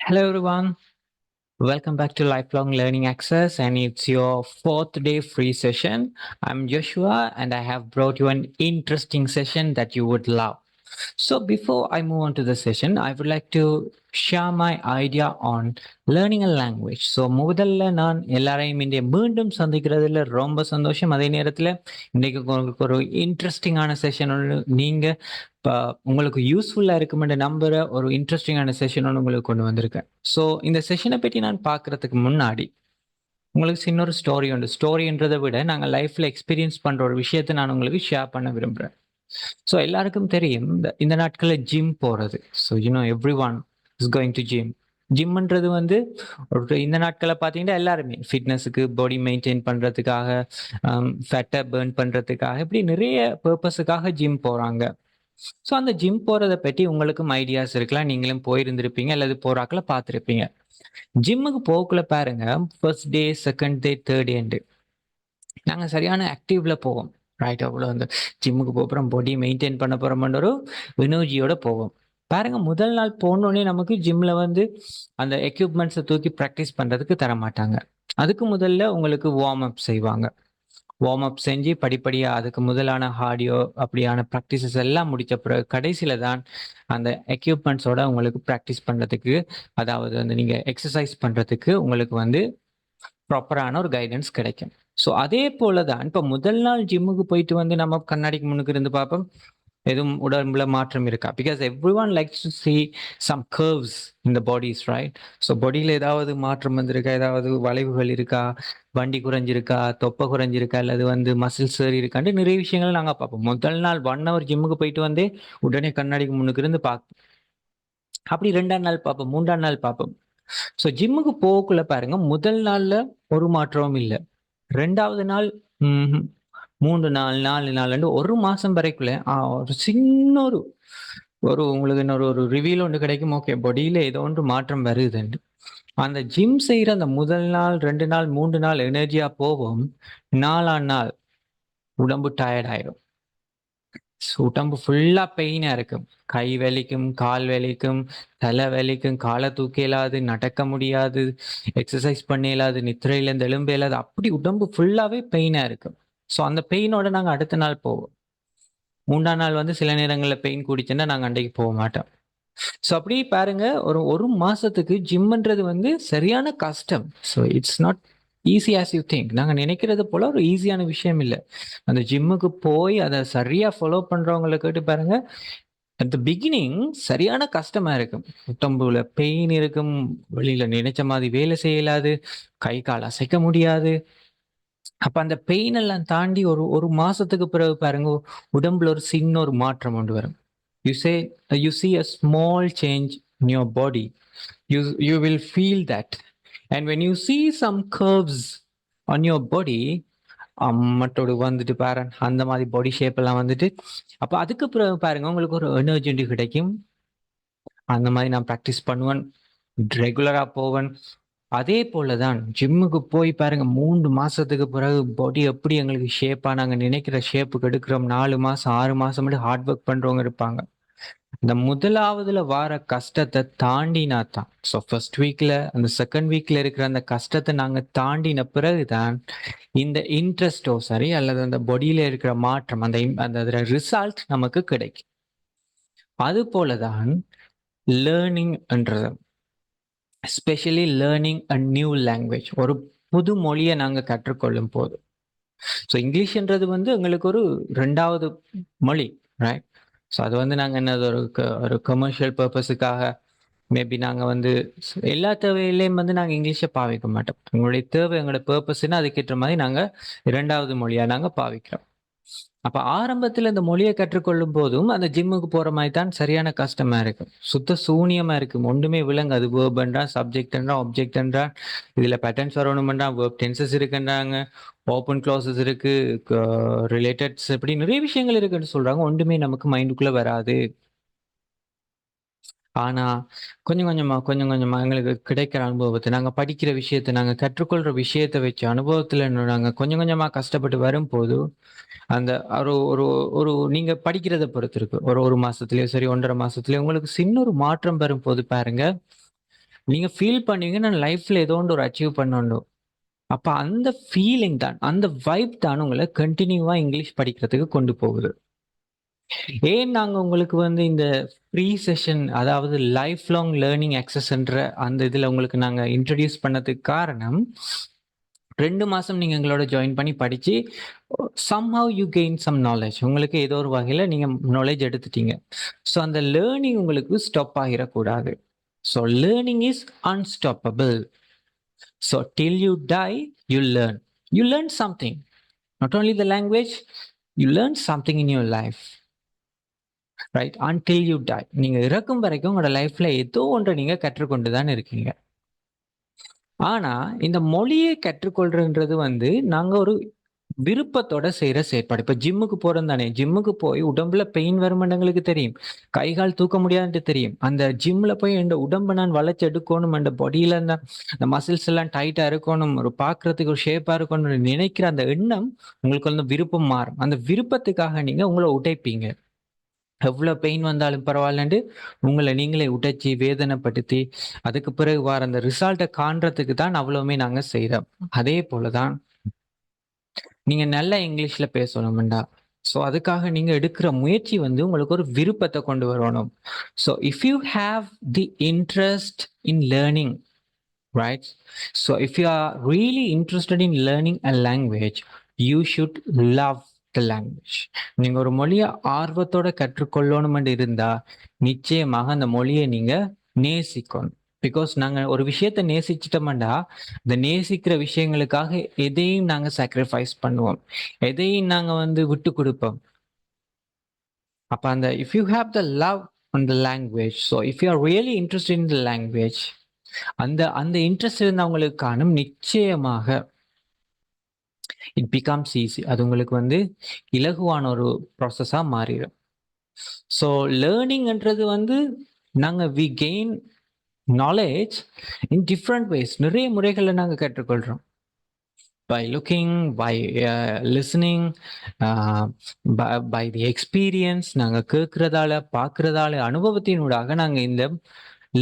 Hello, everyone. Welcome back to Lifelong Learning Access, and it's your fourth day free session. I'm Joshua, and I have brought you an interesting session that you would love. So, before I move on to the session, I would like to share my idea on learning a language. So முதல்ல நான் எல்லாரையும் இன்றைய மீண்டும் சந்திக்கிறதுல ரொம்ப சந்தோஷம். அதே நேரத்தில் இன்றைக்கு உங்களுக்கு ஒரு இன்ட்ரெஸ்டிங்கான செஷன் ஒன்று நீங்கள் இப்போ உங்களுக்கு யூஸ்ஃபுல்லாக இருக்குமென்ற நம்புகிற ஒரு இன்ட்ரெஸ்டிங்கான செஷன் ஒன்று உங்களுக்கு கொண்டு வந்திருக்கேன். ஸோ இந்த செஷனை பற்றி நான் பார்க்குறதுக்கு முன்னாடி உங்களுக்கு சின்ன ஒரு ஸ்டோரி உண்டு. ஸ்டோரின்றதை விட நாங்கள் லைஃப்பில் எக்ஸ்பீரியன்ஸ் பண்ணுற ஒரு விஷயத்தை நான் உங்களுக்கு ஷேர் பண்ண விரும்புகிறேன். ஸோ எல்லாருக்கும் தெரியும் இந்த நாட்களில் ஜிம் போகிறது. So everyone is going to gym. ஜிம்ன்றது வந்து ஒரு இந்த நாட்களை பார்த்தீங்கன்னா எல்லாருமே ஃபிட்னஸுக்கு, பாடி மெயின்டைன் பண்ணுறதுக்காக, ஃபேட்டை பேர்ன் பண்ணுறதுக்காக, இப்படி நிறைய பர்பஸுக்காக ஜிம் போகிறாங்க. ஸோ அந்த ஜிம் போகிறத பற்றி உங்களுக்கும் ஐடியாஸ் இருக்கலாம். நீங்களும் போயிருந்திருப்பீங்க அல்லது போகிறாக்களை பார்த்துருப்பீங்க. ஜிம்முக்கு போகக்குள்ள பாருங்க, first day, second day, third டேண்டு நாங்கள் சரியான ஆக்டிவ்ல போவோம். ரைட், அவ்வளோ அந்த ஜிம்முக்கு போகிறோம், பாடி மெயின்டைன் பண்ண போகிறோம்ன்ற ஒரு எனர்ஜியோட போவோம். பாருங்க, முதல் நாள் போனோடனே நமக்கு ஜிம்ல வந்து அந்த எக்யூப்மெண்ட்ஸை தூக்கி ப்ராக்டிஸ் பண்ணுறதுக்கு தர மாட்டாங்க. அதுக்கு முதல்ல உங்களுக்கு வார்ம் அப் செய்வாங்க. வார்ம் அப் செஞ்சு படிப்படியாக அதுக்கு முதலான ஹார்டியோ அப்படியான ப்ராக்டிசஸ் எல்லாம் முடித்த பிறகு கடைசியில் தான் அந்த எக்யூப்மெண்ட்ஸோட உங்களுக்கு ப்ராக்டிஸ் பண்ணுறதுக்கு, அதாவது வந்து நீங்கள் எக்ஸசைஸ் பண்ணுறதுக்கு உங்களுக்கு வந்து ப்ராப்பரான ஒரு கைடன்ஸ் கிடைக்கும். ஸோ அதே போல தான் இப்போ முதல் நாள் ஜிம்முக்கு போயிட்டு வந்து நம்ம கண்ணாடிக்கு முன்னுக்கு இருந்து பார்ப்போம், எதுவும் உடம்புல மாற்றம் இருக்கா? Because everyone likes to see some curves in the bodies, right? So பாடியில் ஏதாவது மாற்றம் வந்திருக்கா, ஏதாவது வளைவுகள் இருக்கா, வண்டி குறைஞ்சிருக்கா, தொப்பை குறைஞ்சிருக்கா, அல்லது வந்து மசில்ஸ் ஏறி இருக்கான்ட்டு நிறைய விஷயங்கள் நாங்கள் பார்ப்போம். முதல் நாள் 1 ஹவர் ஜிம்முக்கு போயிட்டு வந்து உடனே கண்ணாடிக்கு முன்னுக்கு இருந்து பார்ப்போம். அப்படி 2ஆம் நாள் பார்ப்போம், 3ஆம் நாள் பார்ப்போம். ஸோ ஜிம்முக்கு போகக்குள்ள பாருங்க, முதல் நாள்ல ஒரு மாற்றமும் இல்லை. 2வது நாள், 3 நாள், 4 நாள், ஒரு மாசம் வரைக்குள்ள ஒரு சின்ன ஒரு ஒரு உங்களுக்கு இன்னொரு ஒரு ரிவீல் ஒன்று கிடைக்கும். ஓகே, பாடியில ஏதோ ஒன்று மாற்றம் வருதுன்னு. அந்த ஜிம் செய்யற அந்த முதல் நாள், 2 நாள், 3 நாள் எனர்ஜியா போகும். 4ஆம் நாள் உடம்பு டயர்ட் ஆயிடும். உடம்பு ஃபுல்லா பெயினா இருக்கும். கை வலிக்கும், கால் வலிக்கும், தலை வலிக்கும், காலை தூக்க இயலாது, நடக்க முடியாது, எக்ஸசைஸ் பண்ண இயலாது, நித்திரையிலேருந்து எழும்ப இயலாது. அப்படி உடம்பு ஃபுல்லாவே பெயினா இருக்கும். ஸோ அந்த பெயினோட நாங்க அடுத்த நாள் போவோம். 3ஆம் நாள் வந்து சில நேரங்கள்ல பெயின் கூடிச்சுன்னா நாங்க அன்றைக்கு போக மாட்டோம். ஸோ அப்படி பாருங்க, ஒரு மாசத்துக்கு ஜிம்ன்றது வந்து சரியான கஷ்டம். So it's not easy as you think. நாங்க நினைக்கிறது போல ஒரு ஈஸியான விஷயம் இல்ல. அந்த ஜிம்முக்கு போய் அதை சரியா ஃபாலோ பண்றவங்கள கேட்டு பாருங்க. அட் த பிகினிங் சரியான கஷ்டமா இருக்கும். உடம்புல பெயின் இருக்கும், வெளியில நினைச்ச மாதிரி வேலை செய்யலாது, கை கால் அசைக்க முடியாது. அப்ப அந்த பெயின் எல்லாம் தாண்டி ஒரு ஒரு மாசத்துக்கு பிறகு பாருங்க, உடம்புல ஒரு சின்ன ஒரு மாற்றம் கொண்டு வரும். You say you see a small change in your body. You will feel that. And when you see some curves on your body, அம்மட்டோடு வந்துட்டு பாரு, அந்த மாதிரி பாடி ஷேப் எல்லாம் வந்துட்டு, அப்ப அதுக்கு பிறகு பாருங்க உங்களுக்கு ஒரு எனர்ஜி கிடைக்கும். அந்த மாதிரி நான் ப்ராக்டிஸ் பண்ணுவேன், ரெகுலரா போவேன். அதே போலதான் ஜிம்முக்கு போய் பாருங்க, 3 மாசத்துக்கு பிறகு பாடி எப்படி எங்களுக்கு ஷேப்பா நாங்க நினைக்கிற ஷேப்புக்கு எடுக்கிறோம். 4 மாசம், 6 மாசம் மட்டும் ஹார்ட் ஒர்க் பண்றவங்க இருப்பாங்க. இந்த முதலாவதுல வார கஷ்டத்தை தாண்டினா தான், ஸோ ஃபர்ஸ்ட் வீக்ல அந்த செகண்ட் வீக்ல இருக்கிற அந்த கஷ்டத்தை நாங்க தாண்டின பிறகுதான் இந்த இன்ட்ரெஸ்டோ சரி, அல்லது அந்த பாடியில இருக்கிற மாற்றம், அந்த ரிசல்ட் நமக்கு கிடைக்கும். அது போலதான் லேர்னிங் என்றது, especially learning a new language, ஒரு புது மொழியை நாங்க கற்றுக்கொள்ளும் போது. ஸோ இங்கிலீஷ்ன்றது வந்து எங்களுக்கு ஒரு 2வது மொழி, ரைட்? ஸோ அது வந்து நாங்கள் என்னது ஒரு கமர்ஷியல் பர்பஸுக்காக மேபி நாங்கள் வந்து எல்லா தேவையிலையும் வந்து நாங்கள் இங்கிலீஷை பாவிக்க மாட்டோம். எங்களுடைய தேவை, எங்களோட பர்பஸ்ன்னு அதுக்கேற்ற மாதிரி நாங்கள் 2வது மொழியாக நாங்கள் பாவிக்கிறோம். அப்போ ஆரம்பத்தில் இந்த மொழியை கற்றுக்கொள்ளும் போதும் அந்த ஜிம்முக்கு போகிற மாதிரி தான் சரியான கஷ்டமா இருக்கும். சுத்த சூனியமாக இருக்கும், ஒன்றுமே விலங்கு. அது வேர்பன்றா, சப்ஜெக்ட்ன்றா, ஆப்ஜெக்ட்ன்றா, இதில் பேட்டர்ன்ஸ் வரணுமென்றா, வேர்ப் டென்சஸ் இருக்குன்றாங்க, ஓப்பன் க்ளோசஸ் இருக்கு, ரிலேட்டட்ஸ், இப்படி நிறைய விஷயங்கள் இருக்குன்னு சொல்றாங்க. ஒன்றுமே நமக்கு மைண்டுக்குள்ள வராது. ஆனா கொஞ்சம் கொஞ்சமா, கொஞ்சம் கொஞ்சமா எங்களுக்கு கிடைக்கிற அனுபவத்தை, நாங்க படிக்கிற விஷயத்த, நாங்க கற்றுக்கொள்ற விஷயத்த வச்சு அனுபவத்துல நாங்க கொஞ்சம் கொஞ்சமா கஷ்டப்பட்டு வரும்போது, அந்த ஒரு ஒரு ஒரு நீங்க படிக்கிறத பொறுத்து இருக்கு. ஒரு 1 மாசத்துலயோ சரி, 1.5 மாசத்துலயோ உங்களுக்கு சின்ன ஒரு மாற்றம் வரும்போது பாருங்க, நீங்க ஃபீல் பண்ணுவீங்க நான் லைஃப்ல ஏதோ ஒன்று ஒரு அச்சீவ் பண்ணணும். அப்ப அந்த ஃபீலிங் தான், அந்த வைப் தான் உங்கள கன்டினியூவா இங்கிலீஷ் படிக்கிறதுக்கு கொண்டு போகுது. ஏன் நாங்க உங்களுக்கு வந்து இந்த ஃப்ரீ செஷன் அதாவது லைஃப் லாங் லேர்னிங் ஆக்சஸ்ன்ற அந்த இதுல உங்களுக்கு நாங்க இன்ட்ரோடியூஸ் பண்ணதுக்கு காரணம், 2 மாசம் நீங்க எங்களோட ஜாயின் பண்ணி படிச்சு, somehow you gain some knowledge. உங்களுக்கு ஏதோ ஒரு வகையில நீங்க நாலேட்ஜ் எடுத்துட்டீங்க. ஸோ அந்த லேர்னிங் உங்களுக்கு ஸ்டாப் ஆகிரக்கூடாது. So learning is unstoppable. So till you die, you learn. You learn something. Not only the language, you learn something in your life. Right? Until you die. நீங்க இறக்கும் வரைக்கும் உங்களோட லைஃப்ல ஏதோ ஒன்றை நீங்க கற்றுக்கொண்டு தான் இருக்கீங்க. ஆனா, இந்த மொழியை கற்றுக்கொள்றதுன்றது வந்து, நாங்க ஒரு விருப்பத்தோட செய்ற செயற்பாடு. இப்ப ஜிம்முக்கு போறோம் தானே, ஜிம்முக்கு போய் உடம்புல பெயின் வரும்னு எங்களுக்கு தெரியும். கை, கால் தூக்க முடியாதுன்ட்டு தெரியும். அந்த ஜிம்ல போய் என் உடம்ப நான் வளைச்சு எடுக்கணும், அந்த பாடியில அந்த மசில்ஸ் எல்லாம் டைட்டா இருக்கணும், ஒரு பார்க்கறதுக்கு ஒரு ஷேப்பா இருக்கணும்னு நினைக்கிற அந்த எண்ணம் உங்களுக்கு வந்து விருப்பம் மாறும். அந்த விருப்பத்துக்காக நீங்க உங்கள உடைப்பீங்க. எவ்வளோ பெயின் வந்தாலும் பரவாயில்லன்ட்டு உங்கள நீங்களே உடைச்சு, வேதனைப்படுத்தி, அதுக்கு பிறகு வர அந்த ரிசல்ட்ட காண்றதுக்கு தான் அவ்வளவுமே நாங்க செய்றோம். அதே போல தான் நீங்க நல்லா இங்கிலீஷ்ல பேசணும்டா. ஸோ அதுக்காக நீங்க எடுக்கிற முயற்சி வந்து உங்களுக்கு ஒரு விருப்பத்த கொண்டு வரணும். So if you have the interest in learning, right? So if you are really interested in learning a language, you should love the language. நீங்க ஒரு மொழிய ஆர்வத்தோட கற்றுக்கொள்ளணும்னு இருந்தா, நிச்சயமாக அந்த மொழிய நீங்க நேசிக்கணும். பிகாஸ் நாங்க ஒரு விஷயத்த நேசிச்சிட்டோம்டா, இந்த நேசிக்கிற விஷயங்களுக்காக எதையும் நாங்க சாக்ரிஃபைஸ் பண்ணுவோம். எதையும் நாங்க வந்து விட்டு குடுப்போம். அப்ப அந்த if you have the love on the language, so if you are really interested in the language, அந்த அந்த இன்ட்ரெஸ்ட் இருந்தவங்களுக்கு காணும் நிச்சயமாக இட் பிகம்ஸ் ஈஸி. அது உங்களுக்கு வந்து இலகுவான ஒரு ப்ராசஸா மாறிடும். ஸோ லேர்னிங்ன்றது வந்து நாங்க we gain knowledge in different ways. நிறைய முறைகளை நாங்க கற்றுக்கொள்றோம். By looking, by listening, by the experience. நாங்க கேட்கறதால, பார்க்கறதால, அனுபவத்தினூடாக நாங்க இந்த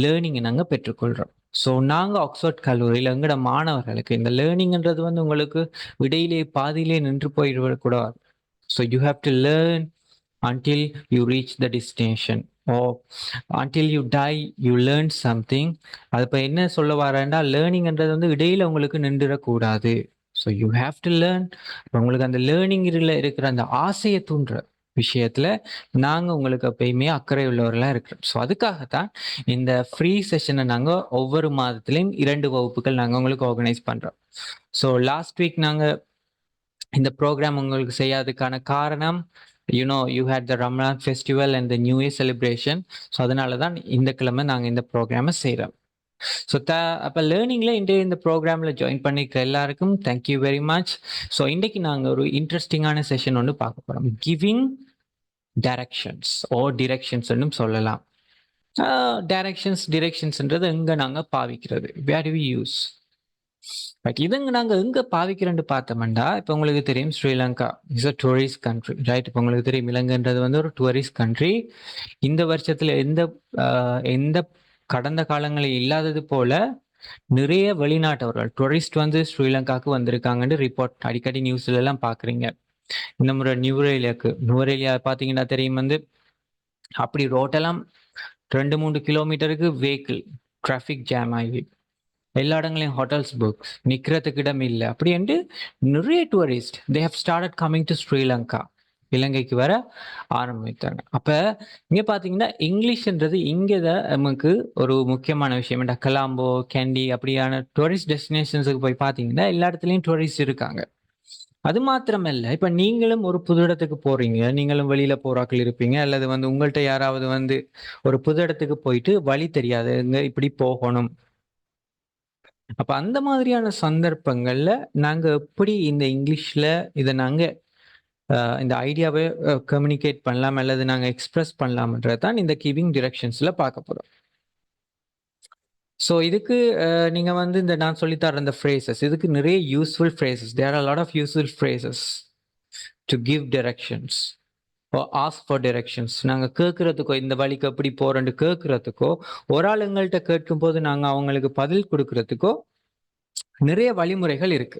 லேர்னிங்கை நாங்க பெற்றுக்கொள்றோம். ஸோ நாங்க ஆக்ஸ்ஃபோர்ட் கல்லூரியில எங்கட மாணவர்களுக்கு இந்த லேர்னிங்ன்றது வந்து உங்களுக்கு இடையிலே பாதியிலே நின்று போயிடக்கூடாது. So you have to learn until you reach the destination, or until you die you learn something. அது இப்போ என்ன சொல்ல வரேன்டா, லேர்னிங்ன்றது வந்து இடையில உங்களுக்கு நின்றுடக்கூடாது. So you have to learn. உங்களுக்கு அந்த லேர்னிங்கில் இருக்கிற அந்த ஆசையை தூண்டுற விஷயத்துல நாங்க உங்களுக்கு எப்பயுமே அக்கறை உள்ளவர்களா இருக்கிறோம். ஸோ அதுக்காகத்தான் இந்த ஃப்ரீ செஷனை நாங்க ஒவ்வொரு மாதத்திலையும் 2 வகுப்புகள் நாங்க உங்களுக்கு ஆர்கனைஸ் பண்றோம். ஸோ லாஸ்ட் வீக் நாங்க இந்த ப்ரோக்ராம் உங்களுக்கு செய்யாததுக்கான காரணம், you had the Ramadan festival and the new year celebration. So அதனால தான் இந்த கிழமை நாங்கள் இந்த ப்ரோக்ராமை செய்கிறோம். ஸோ அப்போ லேர்னிங்கில் இன்றைய இந்த ப்ரோக்ராமில் ஜாயின் பண்ணிக்கிற எல்லாருக்கும் தேங்க்யூ வெரி மச். ஸோ இன்றைக்கு நாங்கள் ஒரு இன்ட்ரெஸ்டிங்கான செஷன் ஒன்று பார்க்க போகிறோம். கிவிங் டைரக்ஷன்ஸ் ஓ டிரெக்ஷன்ஸ்ன்னு சொல்லலாம். டிரெக்ஷன்ஸ்ன்றது எங்கே நாங்கள் பாவிக்கிறது, வேர் டு வி யூஸ். ரைட், இதுங்க நாங்க எங்க பாவிக்கிறோம்னு பார்த்தோம்னா, இப்போ உங்களுக்கு தெரியும் Sri Lanka is a tourist country, right? இப்போ உங்களுக்கு தெரியும் இலங்கைன்றது வந்து ஒரு டூரிஸ்ட் கண்ட்ரி. இந்த வருஷத்துல எந்த கடந்த காலங்களில் இல்லாதது போல நிறைய வெளிநாட்டவர்கள் டூரிஸ்ட் வந்து ஸ்ரீலங்காவுக்கு வந்திருக்காங்கன்னு ரிப்போர்ட் அடிக்கடி நியூஸ்ல எல்லாம் பாக்குறீங்க. இந்த முறை நுவரேலியா பாத்தீங்கன்னா தெரியும் வந்து அப்படி ரோட்டெல்லாம் 2-3 கிலோமீட்டருக்கு வெஹிக்கிள் டிராஃபிக் ஜாம் ஆகி எல்லா இடங்களையும் ஹோட்டல்ஸ் புக், நிக்கிறதுக்கு இடம் இல்லை அப்படின்ட்டு நிறைய tourist they have started coming to Sri Lanka, இலங்கைக்கு வர ஆரம்பித்தாங்க. அப்ப இங்க பாத்தீங்கன்னா இங்கிலீஷ்ன்றது இங்கதான் நமக்கு ஒரு முக்கியமான விஷயம். கொலம்போ, கேண்டி அப்படியான டூரிஸ்ட் டெஸ்டினேஷன்ஸுக்கு போய் பாத்தீங்கன்னா எல்லா இடத்துலயும் டூரிஸ்ட் இருக்காங்க. அது மாத்திரமல்ல, இப்ப நீங்களும் ஒரு புது இடத்துக்கு போறீங்க, நீங்களும் வெளியில போறாக்கள் இருப்பீங்க, அல்லது வந்து உங்கள்கிட்ட யாராவது வந்து ஒரு புது இடத்துக்கு போயிட்டு வழி தெரியாது, இப்படி போகணும். அப்ப அந்த மாதிரியான சந்தர்ப்பங்கள்ல நாங்க எப்படி இந்த இங்கிலீஷ்ல இதை நாங்க இந்த ஐடியாவை கம்யூனிகேட் பண்ணலாம் அல்லது நாங்க எக்ஸ்பிரஸ் பண்ணலாம்ன்றது தான் இந்த கிவிங் டிரெக்ஷன்ஸ்ல பார்க்க போறோம். ஸோ இதுக்கு நீங்க வந்து இந்த நான் சொல்லித்தர இந்த ஃப்ரேசஸ், இதுக்கு நிறைய useful phrases, there are lot of useful phrases to give directions. Ask for directions. நாங்க கேட்கறதுக்கோ, இந்த வழிக்கு எப்படி போறேன்னு கேட்கறதுக்கோ, ஒரு ஆள் எங்கள்ட்ட கேட்கும்போது நாங்க அவங்களுக்கு பதில் குடுக்குறதுக்கோ நிறைய வழிமுறைகள் இருக்கு.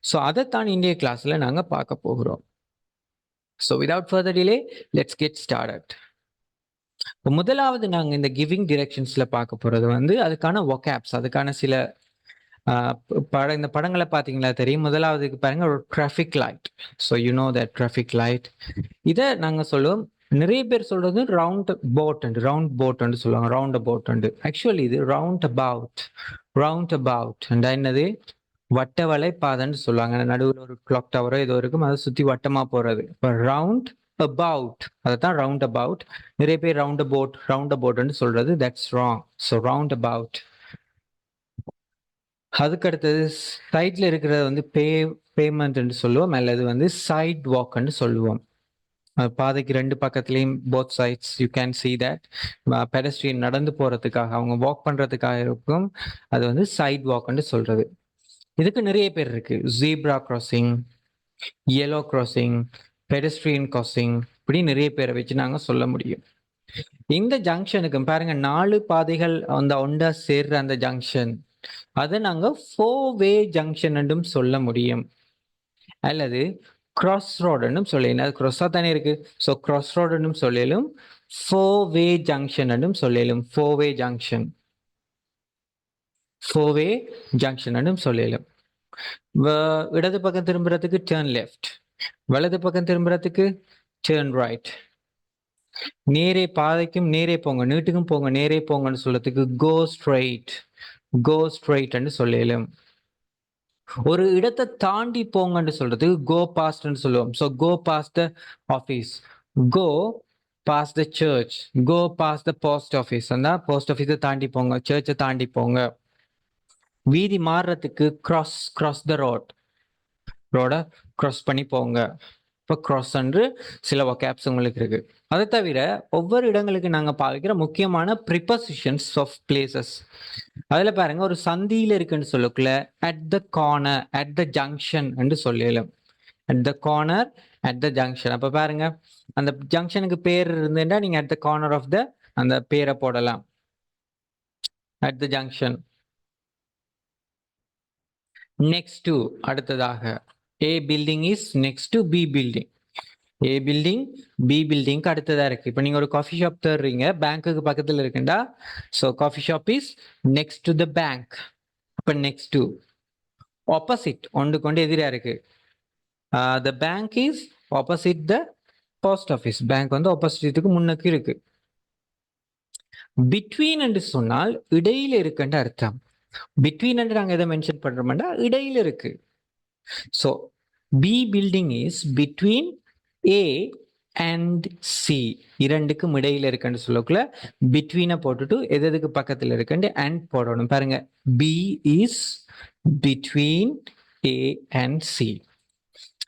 ஸோ அதைத்தான் இன்றைய கிளாஸ்ல நாங்க பார்க்க போகிறோம். So without further delay, let's get started. முதலாவது நாங்க இந்த கிவிங் டிரெக்ஷன்ஸ்ல பார்க்க போறது வந்து அதுக்கான வொகாப்ஸ், அதுக்கான சில இந்த படங்களை பார்த்தீங்களா தெரியும். முதலாவதுக்கு பாருங்க, ஒரு traffic light. So you know that traffic light. இதை நாங்க சொல்லுவோம், நிறைய பேர் சொல்றது ரவுண்ட் போட் சொல்லுவாங்க. Round about. ஆக்சுவலி இது ரவுண்ட் அபவுட் என்னது, வட்ட வலை பாதைன்னு சொல்லுவாங்க. நடுவில் ஒரு கிளாக் டவரோ ஏதோ இருக்கும், அதை சுத்தி வட்டமா போறது. இப்போ ரவுண்ட் அபவுட், அதைத்தான் ரவுண்ட் அபவுட். நிறைய பேர் ரவுண்ட் அபவுட்னு சொல்றது, that's wrong. So round about. அதுக்கு அடுத்தது சைட்ல இருக்கிறத வந்து பேமெண்ட் சொல்லுவோம், அல்லது வந்து சைட் வாக்ன்னு சொல்லுவோம். பாதைக்கு ரெண்டு பக்கத்துலயும் both sides you can see that. Pedestrian நடந்து போறதுக்காக, அவங்க வாக் பண்றதுக்காக இருக்கும், அது வந்து சைட் வாக்ன்னு சொல்றது. இதுக்கு நிறைய பேர் இருக்கு. Zebra crossing, yellow crossing, pedestrian crossing, இப்படி நிறைய பேரை வச்சு நாங்க சொல்ல முடியும். இந்த ஜங்ஷனுக்கு பாருங்க, 4 பாதைகள் அந்த ஒண்டா சேர்ற அந்த ஜங்ஷன், அதை நாங்க 4-way ஜங்ஷன் சொல்ல முடியும். அல்லது கிராஸ் ரோடுன்னு சொல்லலாம். அது கிராஸா தானே இருக்கு. ஸோ கிராஸ் ரோடுன்னு சொல்லலும், 4-way ஜங்ஷன் சொல்லலும். 4-way ஜங்ஷன் சொல்லலும். இடது பக்கம் திரும்புறதுக்கு டேர்ன் லெஃப்ட், வலது பக்கம் திரும்புறதுக்கு டேர்ன் ரைட். நேரே பாதைக்கும் நேரே போங்க, நீட்டுக்கும் போங்க, நேரே போங்கன்னு சொல்றதுக்கு கோ ஸ்ட்ரைட்ன்னு சொல்லலும். ஒரு இடத்தை தாண்டி போங்கன்னு சொல்றதுக்கு கோ பாஸ்ட்ன்னு சொல்லுவோம். So go past the office, go past the church, go past the post office. அந்த போஸ்ட் ஆஃபீஸை தாண்டி போங்க, சர்ச்சை தாண்டி போங்க. வீதி மாறுறதுக்கு கிராஸ் த ரோட கிராஸ் பண்ணி போங்க. இப்போ கிராஸ் என்று சில வொகாப்ஸ் உங்களுக்கு இருக்கு. அதை தவிர ஒவ்வொரு இடங்களுக்கு நாங்க பாவிக்கிற முக்கியமான ப்ரிபோசிஷன்ஸ் ஆஃப் பிளேசஸ். அதுல பாருங்க, ஒரு சந்தியில இருக்குன்னு சொல்லக்குள்ள at the corner, at the junction என்று சொல்லலாம். At the corner, at the junction. அப்ப பாருங்க, அந்த ஜங்ஷனுக்கு பேர் இருந்துட்டா நீங்க at the corner of the அந்த பேரை போடலாம், at the junction. Next to, அடுத்ததாக, A building is next to B building. A building B பில்டிங்க்கு அடுத்ததா இருக்கு. இப்போ நீங்க ஒரு காஃபி ஷாப் தேடுறீங்க, பேங்க்குக்கு பக்கத்துல இருக்குண்டா, so coffee shop is next to the bank. அப்போ நெக்ஸ்ட் டு, ஆப்போசிட், ஒன்று கொண்டு எதிரா இருக்கு. The bank is opposite the post office. Bank வந்து ஆப்போசிட்டுக்கு முன்னுக்கு இருக்கு. பிட்வீன் என்று சொன்னால் இடையில இருக்குன்ற அர்த்தம். பிட்வீன் என்று நாங்கள் எதை மென்ஷன் பண்றோம்னா இடையில இருக்கு. So B building is between A and C, இரண்டுக்கும் இடையில இருக்குன்னு சொல்லக்குள்ள பிட்வீனை போட்டுட்டு எதுக்கு பக்கத்தில் இருக்குன்னு அண்ட் போடணும். பாருங்க, B is between A and C.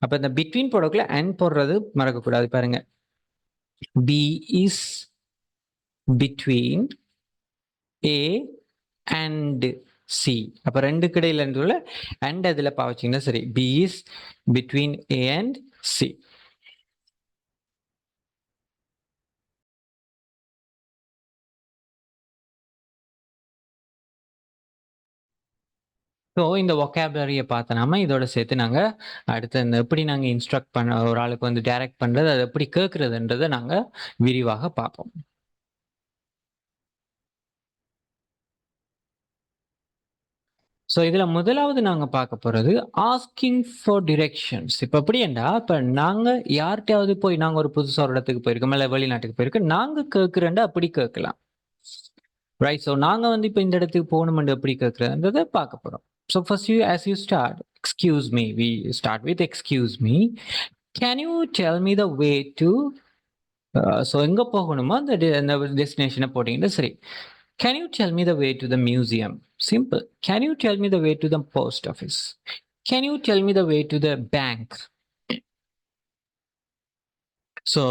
அப்ப இந்த பிட்வீன் போடக்குள்ள அண்ட் போடுறது மறக்கக்கூடாது. பாருங்க, B is between A and C. அப்ப ரெண்டு கிடையில அண்ட் அதுல பாவச்சிங்கன்னா சரி. B is between A and C. So இந்த ஒக்காபுலரியை பார்த்தோம்னா இதோட சேர்த்து நாங்கள் அடுத்து இந்த எப்படி நாங்கள் இன்ஸ்ட்ரக்ட் பண்ண ஒரு ஆளுக்கு வந்து டைரக்ட் பண்ணுறது, அதை எப்படி கேட்குறதுன்றதை நாங்கள் விரிவாக பார்ப்போம். ஸோ இதில் முதலாவது நாங்கள் பார்க்க போகிறது ஆஸ்கிங் ஃபார் டிரெக்ஷன்ஸ். இப்போ எப்படின்னா, இப்போ நாங்கள் யார்கிட்டயாவது போய், நாங்கள் ஒரு புதுசாக ஒரு இடத்துக்கு போயிருக்கோம், இல்லை வெளிநாட்டுக்கு போயிருக்கோம், நாங்கள் கேட்குறேன்டா அப்படி கேட்கலாம், ரைட்? ஸோ நாங்கள் வந்து இப்போ இந்த இடத்துக்கு போகணுமெண்டு எப்படி கேட்குறதுன்றதை பார்க்க போகிறோம். So first as you start, excuse me, we start with excuse me, can you tell me the way to, so எங்கே போகணுமோ அந்த டெஸ்டினேஷனை போட்டிங்கன்னா சரி. Can you tell me the way to the museum? Simple. Can you tell me the way to the post office? Can you tell me the way to the bank? So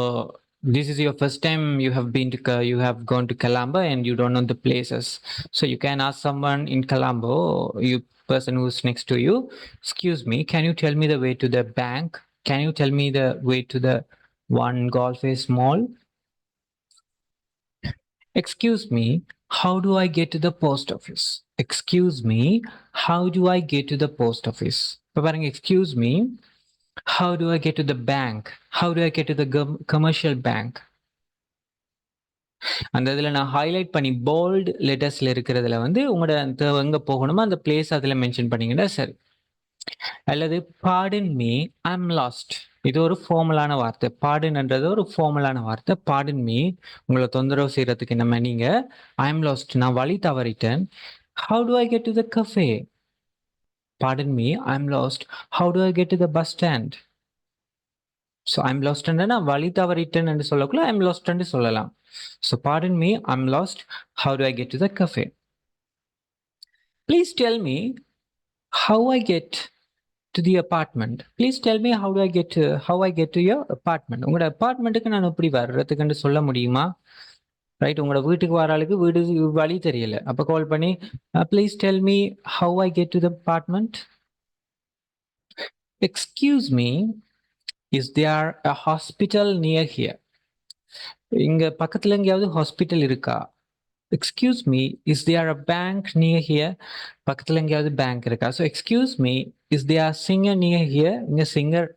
this is your first time you have gone to Colombo and you don't know the places. So you can ask someone in Colombo, person who's next to you, excuse me, can you tell me the way to the bank? Can you tell me the way to the One golf is small. Excuse me, how do I get to the post office? Excuse me, how do I get to the post office? இப்போ பாருங்க, excuse me, how do I get to the bank? How do I get to the commercial bank? அந்த இதில் நான் highlight பண்ணி bolt லெட்டர்ஸில் இருக்கிறதுல வந்து உங்களோட அந்த எங்கே போகணுமோ அந்த பிளேஸ் அதில் மென்ஷன் பண்ணிங்கன்னா சரி. அல்லது பாடன் மீ, ஐம் லாஸ்ட். இது ஒரு ஃபார்மலான வார்த்தை. பாடுன்ன்றது ஒரு ஃபார்மலான வார்த்தை. பாடன் மீ, உங்களை தொந்தரவு செய்யறதுக்கு நம்ம நீங்க ஐம் லாஸ்ட், நான் வழி தவறிட்டேன். How do I get to the cafe? Pardon me, I'm lost, how do I get to the bus stand? So I'm லாஸ்ட்னா வழி தவறிட்டேன் என்று சொல்லக்குள்ள ஐம் லாஸ்ட் சொல்லலாம். So pardon me, I'm lost, how do I get to the cafe? Please tell me how I get to the apartment. Please tell me how I get to your apartment. உங்களோட அப்பார்ட்மெண்ட்டுக்கு நான் எப்படி வர்றதுக்குன்னு சொல்ல முடியுமா? Right, உங்களோட வீட்டுக்கு வர ஆளுக்கு வீடு வழி தெரியல, அப்போ கால் பண்ணி please tell me how I get to the apartment. Excuse me, is there a hospital near here? இங்க பக்கத்துல எங்கேயாவது ஹாஸ்பிட்டல் இருக்கா? Excuse me, is there a bank near here? பக்கத்தில் எங்கேயாவது பேங்க் இருக்கா? So excuse me, is there singer near here? இங்கே singer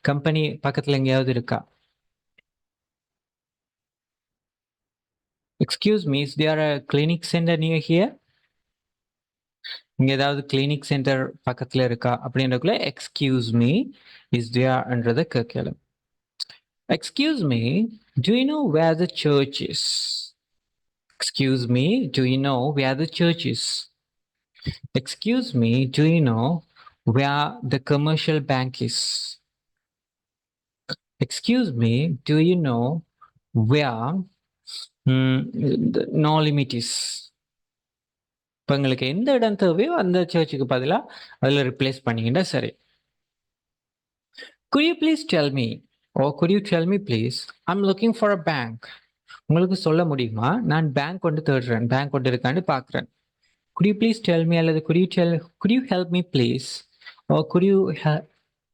company பக்கத்தில் எங்கேயாவது இருக்கா? Excuse me, is there a clinic centre near here? இங்கே ஏதாவது கிளினிக் சென்டர் பக்கத்தில் இருக்கா அப்படின்றக்குள்ள எக்ஸ்கியூஸ் மீ, இஸ் தேர்ன்றதை கேட்கலாம். Excuse me, do you know where the church is? Excuse me, do you know where the church is? Excuse me, do you know where the commercial bank is? Excuse me, do you know where the no limit is? இப்போ உங்களுக்கு எந்த இடம் தேவையோ அந்த சர்ச்சுக்கு பதிலாக அதில் replace பண்ணிக்கிட்டா சரி. Could you please tell me, or could you tell me please, I'm looking for a bank. உங்களுக்கு சொல்ல முடியுமா, நான் பேங்க் கொண்டு தேடுறேன், பேங்க் கொண்டு இருக்கான்னு பார்க்குறேன். Could you please tell me, அல்லது could you help me please, or could you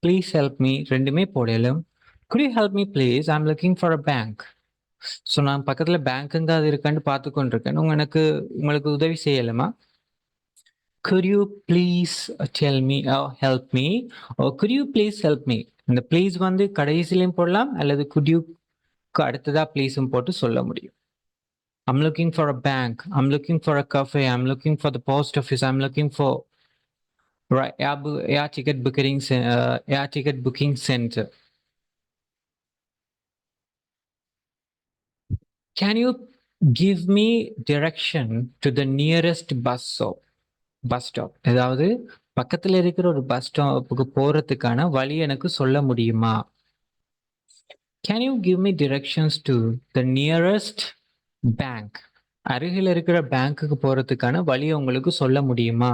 please help me, ரெண்டுமே போடலும். Could you help me please, I'm looking for a bank. So நான் பக்கத்தில் பேங்க் எங்காவது இருக்கான்னு பார்த்து கொண்டிருக்கேன், உங்களுக்கு உதவி செய்யலாமா? Could you please tell me or help me, or could you please help me? இந்த ப்ளீஸ் வந்து கடைசிலையும் போடலாம், அல்லது could you அடுத்ததா ப்ளீஸும் போட்டு சொல்ல முடியும். I'm looking for a bank, I'm looking for a cafe, I'm looking for the post office, I'm looking for air ticket booking center. Can you give me direction to the nearest bus stop? அதாவது பக்கத்துல இருக்கிற ஒரு bus ஸ்டாப்புக்கு போறதுக்கான வழி எனக்கு சொல்ல முடியுமா? Can you give me directions to the nearest bank? அருகில் இருக்கிற பேங்க்குக்கு போறதுக்கான வழி உங்களுக்கு சொல்ல முடியுமா?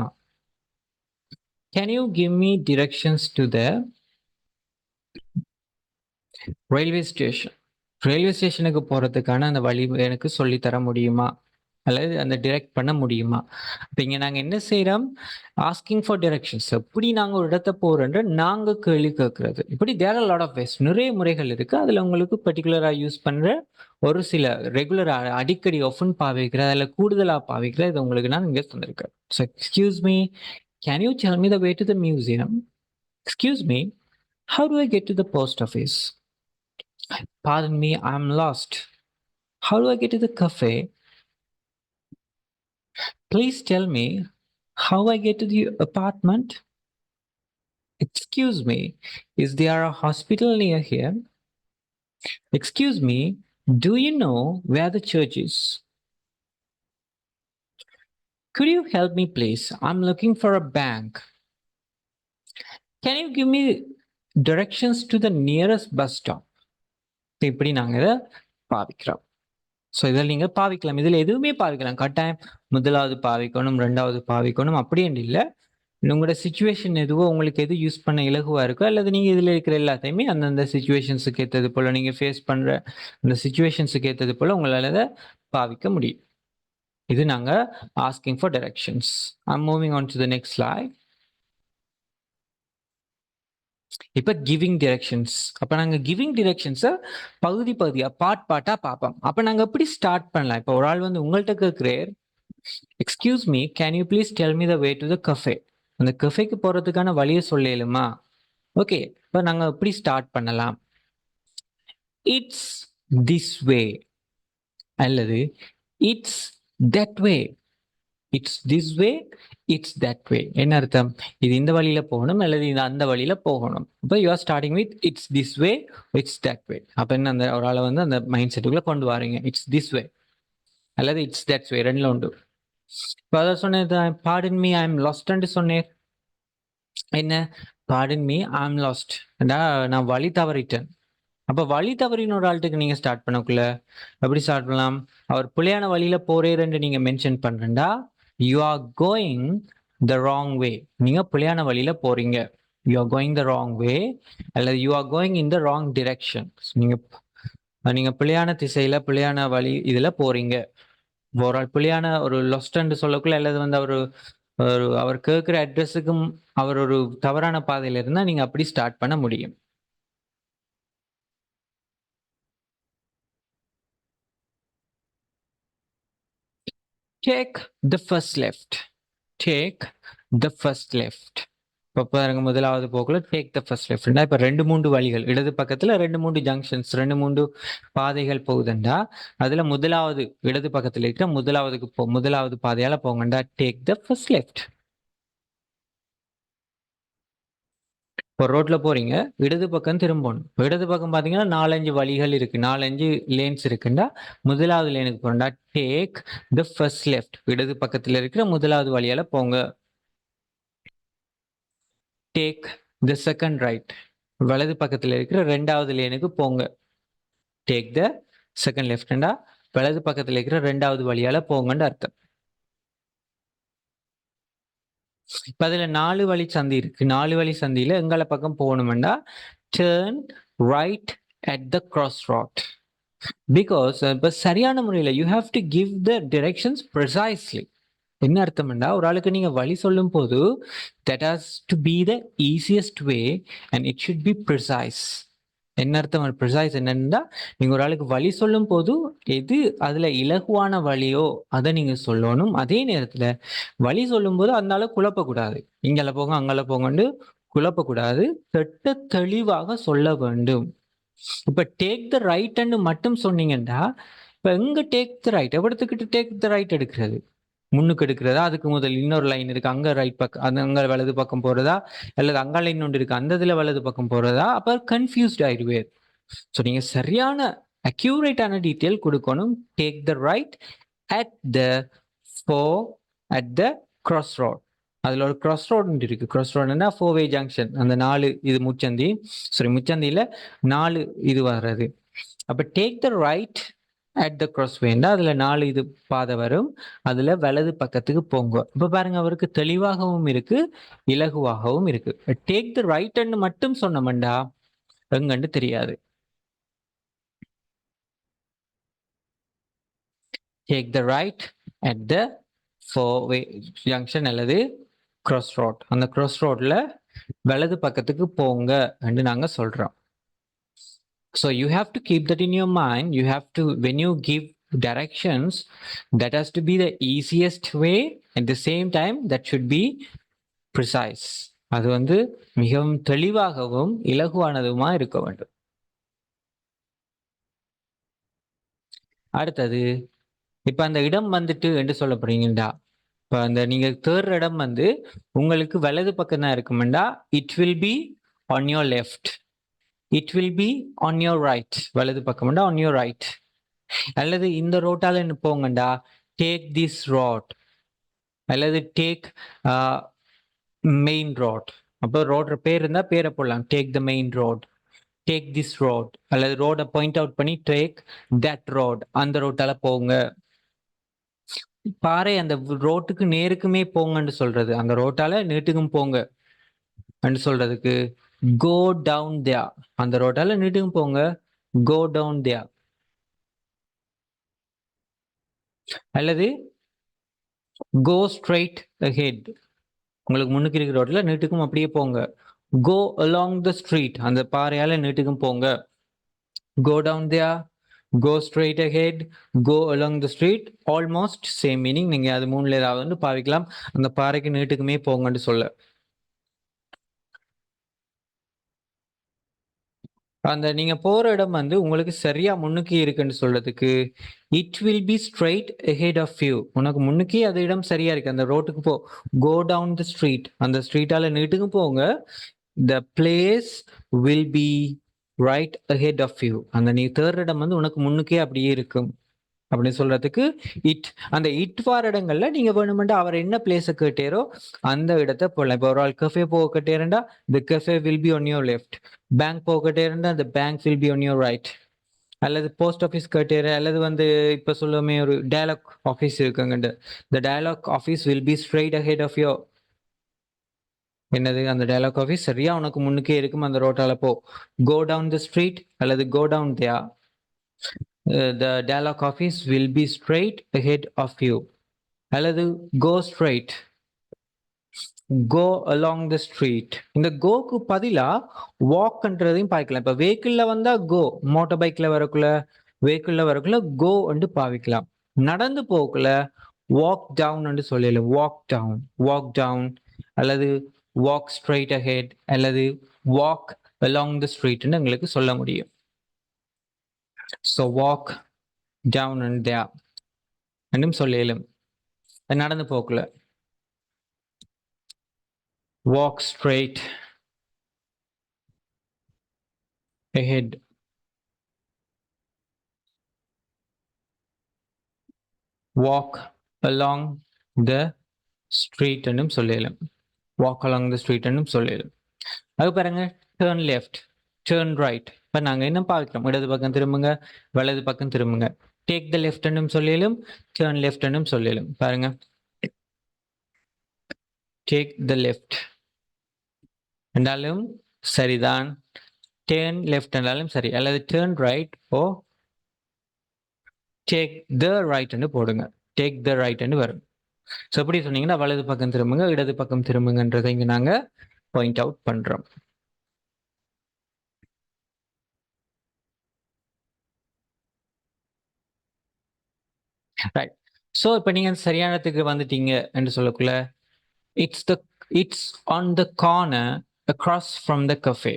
Can you give me directions to the railway station? Railway ஸ்டேஷனுக்கு போகிறதுக்கான அந்த வழி எனக்கு சொல்லித்தர முடியுமா, அல்லது அந்த டிரெக்ட் பண்ண முடியுமா? இப்போ இங்கே நாங்கள் என்ன செய்கிறோம், ஆஸ்கிங் ஃபார் டிரெக்ஷன்ஸ். எப்படி நாங்கள் ஒரு இடத்த போகிறோன்ற நாங்கள் கேள்வி கேட்குறது. இப்படி there are lot of ways, நிறைய முறைகள் இருக்குது. அதில் உங்களுக்கு பர்டிகுலராக யூஸ் பண்ணுற ஒரு சில ரெகுலராக அடிக்கடி ஒஃபன் பாவிக்கிற, அதில் கூடுதலாக பாவிக்கிற இது உங்களுக்கு நான் இங்கே தந்திருக்கேன். So excuse me, can you tell me the way to the museum? Excuse me, how do I get to the post office? Pardon me, I'm lost. How do I get to the cafe? Please tell me how I get to the apartment. Excuse me, is there a hospital near here? Excuse me, do you know where the church is? Could you help me please? I'm looking for a bank. Can you give me directions to the nearest bus stop? இப்படி நாங்கள் இதை பாவிக்கிறோம். So இதில் நீங்கள் பாவிக்கலாம், இதில் எதுவுமே பாவிக்கலாம். கட்டாயம் முதலாவது பாவிக்கணும், ரெண்டாவது பாவிக்கணும் அப்படின்னு இல்லை. உங்களோட சுச்சுவேஷன் எதுவோ, உங்களுக்கு எது யூஸ் பண்ண இலகுவாக இருக்கோ, அல்லது நீங்கள் இதில் இருக்கிற எல்லாத்தையுமே அந்தந்த சுச்சுவேஷன்ஸுக்கு ஏற்றது போல், நீங்கள் ஃபேஸ் பண்ணுற அந்த சுச்சுவேஷன்ஸுக்கு ஏற்றது போல் உங்களால் அதை பாவிக்க முடியும். இது நாங்கள் asking for directions. I'm moving on to the next slide. இப்ப கிவிங் டிரெக்ஷன்ஸ். அப்ப நாங்க கிவிங் டிரெக்ஷன்ஸ பகுதி பகுதியா, பார்ட்டா பார்ப்போம். அப்ப நாங்க எப்படி ஸ்டார்ட் பண்ணலாம்? இப்ப ஒரு ஆள் வந்து உங்கள்ட்ட கேட்கிறார், "excuse me, can you please tell me the way to the cafe?" அந்த கஃபேக்கு போறதுக்கான வழிய சொல்ல இயலுமா? ஓகே. இப்ப நாங்க எப்படி ஸ்டார்ட் பண்ணலாம்? "இட்ஸ் திஸ் வே" அல்லது "it's that way." It's this way, it's that way. என்ன அர்த்தம்? இது இந்த வழியில போகணும் அல்லது இது அந்த வழியில போகணும். இப்போ you are starting with it's this way, it's that way. அப்ப என்ன, அந்த ஒரு ஆளை வந்து அந்த மைண்ட் செட்டுக்குள்ள கொண்டு வாரீங்க. இட்ஸ் திஸ் வே அல்லது இட்ஸ் தட் வே, ரெண்டுல உண்டு. இப்போ அதை சொன்னது, பாடின் மீ ஐ எம் லாஸ்ட்ன்னு சொன்னேன். என்ன? பாடின் மீ ஐ எம் லாஸ்ட், நான் வழி தவறிட்டேன். அப்ப வழி தவறின ஒரு ஆள்கிட்ட நீங்க ஸ்டார்ட் பண்ணக்குள்ள எப்படி ஸ்டார்ட் பண்ணலாம்? அவர் புலியான வழியில போறேன்னு நீங்க மென்ஷன் பண்றா, you are going the wrong way. நீங்க புலியான வழியில போறீங்க. You are going the wrong way அல்லது you are going in the wrong direction. நீங்க நீங்க புலியான திசையில புலியான வழி இதுல போறீங்க. ஒரு ஆள் புலியான ஒரு லொஸ்ட்ன்னு சொல்லக்குள்ள அல்லது வந்து அவர் கேட்கிற அட்ரஸுக்கும் அவர் ஒரு தவறான பாதையில இருந்தா நீங்க அப்படி ஸ்டார்ட் பண்ண முடியும். Take the first left. Take the first left. இப்போ பாருங்க, முதலாவது போக்குல டேக் த ஃபர்ஸ்ட் லெஃப்ட்னா இப்போ 2-3 வழிகள் இடது பக்கத்துல 2-3 ஜங்ஷன்ஸ் 2-3 பாதைகள் போகுதுண்டா, அதுல முதலாவது இடது பக்கத்துல இருக்கிற முதலாவது பாதையால போங்கண்டா, டேக் த ஃபர்ஸ்ட் லெஃப்ட். இப்போ ரோட்ல போறீங்க, இடது பக்கம் திரும்பணும். இடது பக்கம் பாத்தீங்கன்னா 4-5 வழிகள் இருக்கு, 4-5 லேன்ஸ் இருக்குண்டா, முதலாவது லேனுக்கு போறா, டேக் த ஃபர்ஸ்ட் லெஃப்ட். இடது பக்கத்துல இருக்கிற முதலாவது வழியால போங்க. Take the second right. வலது பக்கத்துல இருக்கிற 2வது லேனுக்கு போங்க. டேக் த செகண்ட் லெஃப்ட்ண்டா வலது பக்கத்துல இருக்கிற 2வது வழியால போங்கன்னு அர்த்தம். இப்ப அதுல 4 வழி சந்தி இருக்கு. 4 வழி சந்தியில எங்கள பக்கம் போகணும்னா turn right at the cross road. Because இப்ப சரியான முறையில you have to give the directions precisely. என்ன அர்த்தம்னா, ஒரு ஆளுக்கு நீங்க வழி சொல்லும் போது that has to be the easiest way and it should be precise. என்ன அர்த்தம் ப்ரிசைஸ் என்னன்னா, நீங்க ஒரு ஆளுக்கு வழி சொல்லும் போது எது அதுல இலகுவான வழியோ அதை நீங்க சொல்லணும். அதே நேரத்துல வழி சொல்லும் போது அதனால குழப்பக்கூடாது. இங்கல போங்க அங்கல போங்கன்னு குழப்பக்கூடாது. திட்ட தெளிவாக சொல்ல வேண்டும். இப்ப டேக் த ரைட்ன்னு மட்டும் சொன்னீங்கன்னா, இப்ப எங்க டேக் த ரைட், எவ்வளத்துக்கிட்ட டேக் த ரைட் எடுக்கிறது? முன்னுக்கு எடுக்கிறதா? அதுக்கு முதல் இன்னொரு லைன் இருக்கு, அங்க ரைட் பக்கம், அது அங்க வலது பக்கம் போறதா? அல்லது அங்க லைன் ஒன்று இருக்கு, அந்த இதுல வலது பக்கம் போறதா? அப்ப கன்ஃபியூஸ்ட் ஆயிடுவேன். ஸோ நீங்க சரியான அக்யூரேட்டான டீட்டெயில் கொடுக்கணும். Take the right at the four at the cross road. அதுல ஒரு கிராஸ் ரோடு இருக்கு. கிராஸ் ரோடுன்னா 4-வே ஜங்ஷன். அந்த 4 இது முச்சந்தி, சாரி முச்சந்தியில 4 இது வர்றது. அப்ப take the right at the cross வேண்டா, அதுல 4 இது பாதை வரும். அதுல வலது பக்கத்துக்கு போங்க. இப்ப பாருங்க, அவருக்கு தெளிவாகவும் இருக்கு, இலகுவாகவும் இருக்கு. டேக் த ரைட்ன்னு மட்டும் சொன்னோம்டா எங்கன்னு தெரியாது. Take the right at the four way junction அல்லது கிராஸ் ரோட். அந்த கிராஸ் ரோட்ல வலது பக்கத்துக்கு போங்க என்று நாங்க சொல்றோம். So you have to keep that in your mind. You have to, when you give directions, that has to be the easiest way. At the same time, that should be precise. அது வந்து மிகவும் தெளிவாகவும் இலகுவானதுமா இருக்க வேண்டும். அடுத்தது, இப்ப அந்த இடம் வந்துட்டு என்று சொல்ல போறீங்கடா, இப்ப அந்த நீங்க தேர்ற இடம் வந்து உங்களுக்கு வலது பக்கம் தான் இருக்குமெண்டா, it will be on your left. It will be on your right. வலது பக்கம்டா ஆன் யோர் ரைட். அல்லது இந்த ரோட்டால போங்கண்டா, டேக் திஸ் ரோட் அல்லது டேக் மெயின் ரோட். அப்போ ரோட் பேர் இருந்தா பேரை போடலாம். Take the main road, take this road, அல்லது ரோட பாயிண்ட் அவுட் பண்ணி டேக் தட் ரோட், அந்த ரோட்டால போங்க. பாரு, அந்த ரோட்டுக்கு நேருக்குமே போங்கன்னு சொல்றது, அந்த ரோட்டால நீட்டுக்கும் போங்க சொல்றதுக்கு கோ டவுன் தியா. அந்த ரோட்டால நீட்டுக்கும் போங்க, கோ டவுன் தியா. அல்லது கோ ஸ்ட்ரைட் அஹெட். உங்களுக்கு முன்னுக்கு இருக்கிற ரோட்ல நீட்டுக்கும் அப்படியே போங்க, Go along the street. அந்த பாறையால நீட்டுக்கும் போங்க. Go down there. Go straight ahead. Go along the street. Almost same meaning. நீங்க அது மூணுல ஏதாவது வந்து பாவிக்கலாம். அந்த பாறைக்கு நீட்டுக்குமே போங்கன்னு சொல்ல. அந்த நீங்க போற இடம் வந்து உங்களுக்கு சரியா முன்னுக்கு இருக்குன்னு சொல்றதுக்கு it will be straight ahead of you. உனக்கு முன்னுக்கே அது இடம் சரியா இருக்கு, அந்த ரோட்டுக்கு போ. கோ டவுன் த ஸ்ட்ரீட், அந்த ஸ்ட்ரீட்டால நீட்டுக்கு போங்க. The place will be right ahead of you. அந்த நீ தேர்ட் இடம் வந்து உனக்கு முன்னுக்கே அப்படியே இருக்கும் அப்படின்னு சொல்றதுக்கு இட். அந்த இட் வார இடங்கள்ல நீங்க வேணுமெண்டா அவர் என்ன பிளேஸ கேட்டேரோ அந்த இடத்த போடலாம். இப்போ ஒரு ஆள் கஃபே போக கேட்டேரண்டா the cafe will be on your left. Bank போக கேட்டேரண்டா the bank will be on your right. அல்லது போஸ்ட் ஆஃபீஸ் கேட்டேரு, அல்லது வந்து இப்ப சொல்லுமே ஒரு டயலாக் ஆஃபீஸ் இருக்குங்க, the dialogue office will be straight ahead of your. என்னது, அந்த டயலாக் ஆஃபீஸ் சரியா உனக்கு முன்னுக்கே இருக்கும், அந்த ரோட்டால போ. கோ டவுன் த ஸ்ட்ரீட் அல்லது கோ டவுன் தியா. The dialogue office will be straight ahead of you. அல்லது go straight. Go along the street. இந்த கோக்கு பதிலா வாக்ன்றதையும் பாய்க்கலாம். இப்ப வெஹிக்கிள்ல வந்தா கோ, மோட்டார் பைக்ல வரக்குள்ள வெஹிக்கிள்ல வரக்குள்ள கோ வந்து பாவிக்கலாம். நடந்து போக்குள்ள வாக் டவுன் சொல்லலாம். வாக் டவுன், வாக் டவுன் அல்லது வாக் ஸ்ட்ரைட் அஹெட் அல்லது வாக் along the street எங்களுக்கு சொல்ல முடியும். So walk down and there என்றும் சொல்லலும். நடந்து போக்குல walk straight ahead. Walk along the street என்றும் சொல்லலும். Walk along the street என்றும் சொல்லலும். அது பாருங்க, turn left, turn right. இப்ப நாங்க என்ன பார்க்கிறோம், இடது பக்கம் திரும்புங்க, வலது பக்கம் திரும்புங்க. Take the left என்றும் சொல்லலும், turn left என்றும் சொல்லலும். பாருங்க, take the left என்றாலும் சரிதான், turn left என்றாலும் சரி, அல்லது turn right O take the right என்று போடுங்க. take the right என்று வரும். ஸோ எப்படி சொன்னீங்கன்னா வலது பக்கம் திரும்புங்க, இடது பக்கம் திரும்புங்கன்றதை இங்க நாங்க பாயிண்ட் அவுட் பண்றோம். ரைட். ஸோ இப்போ நீங்க சரியானதுக்கு வந்துட்டீங்க என்று சொல்லக்குள்ள it's on the corner across from the cafe.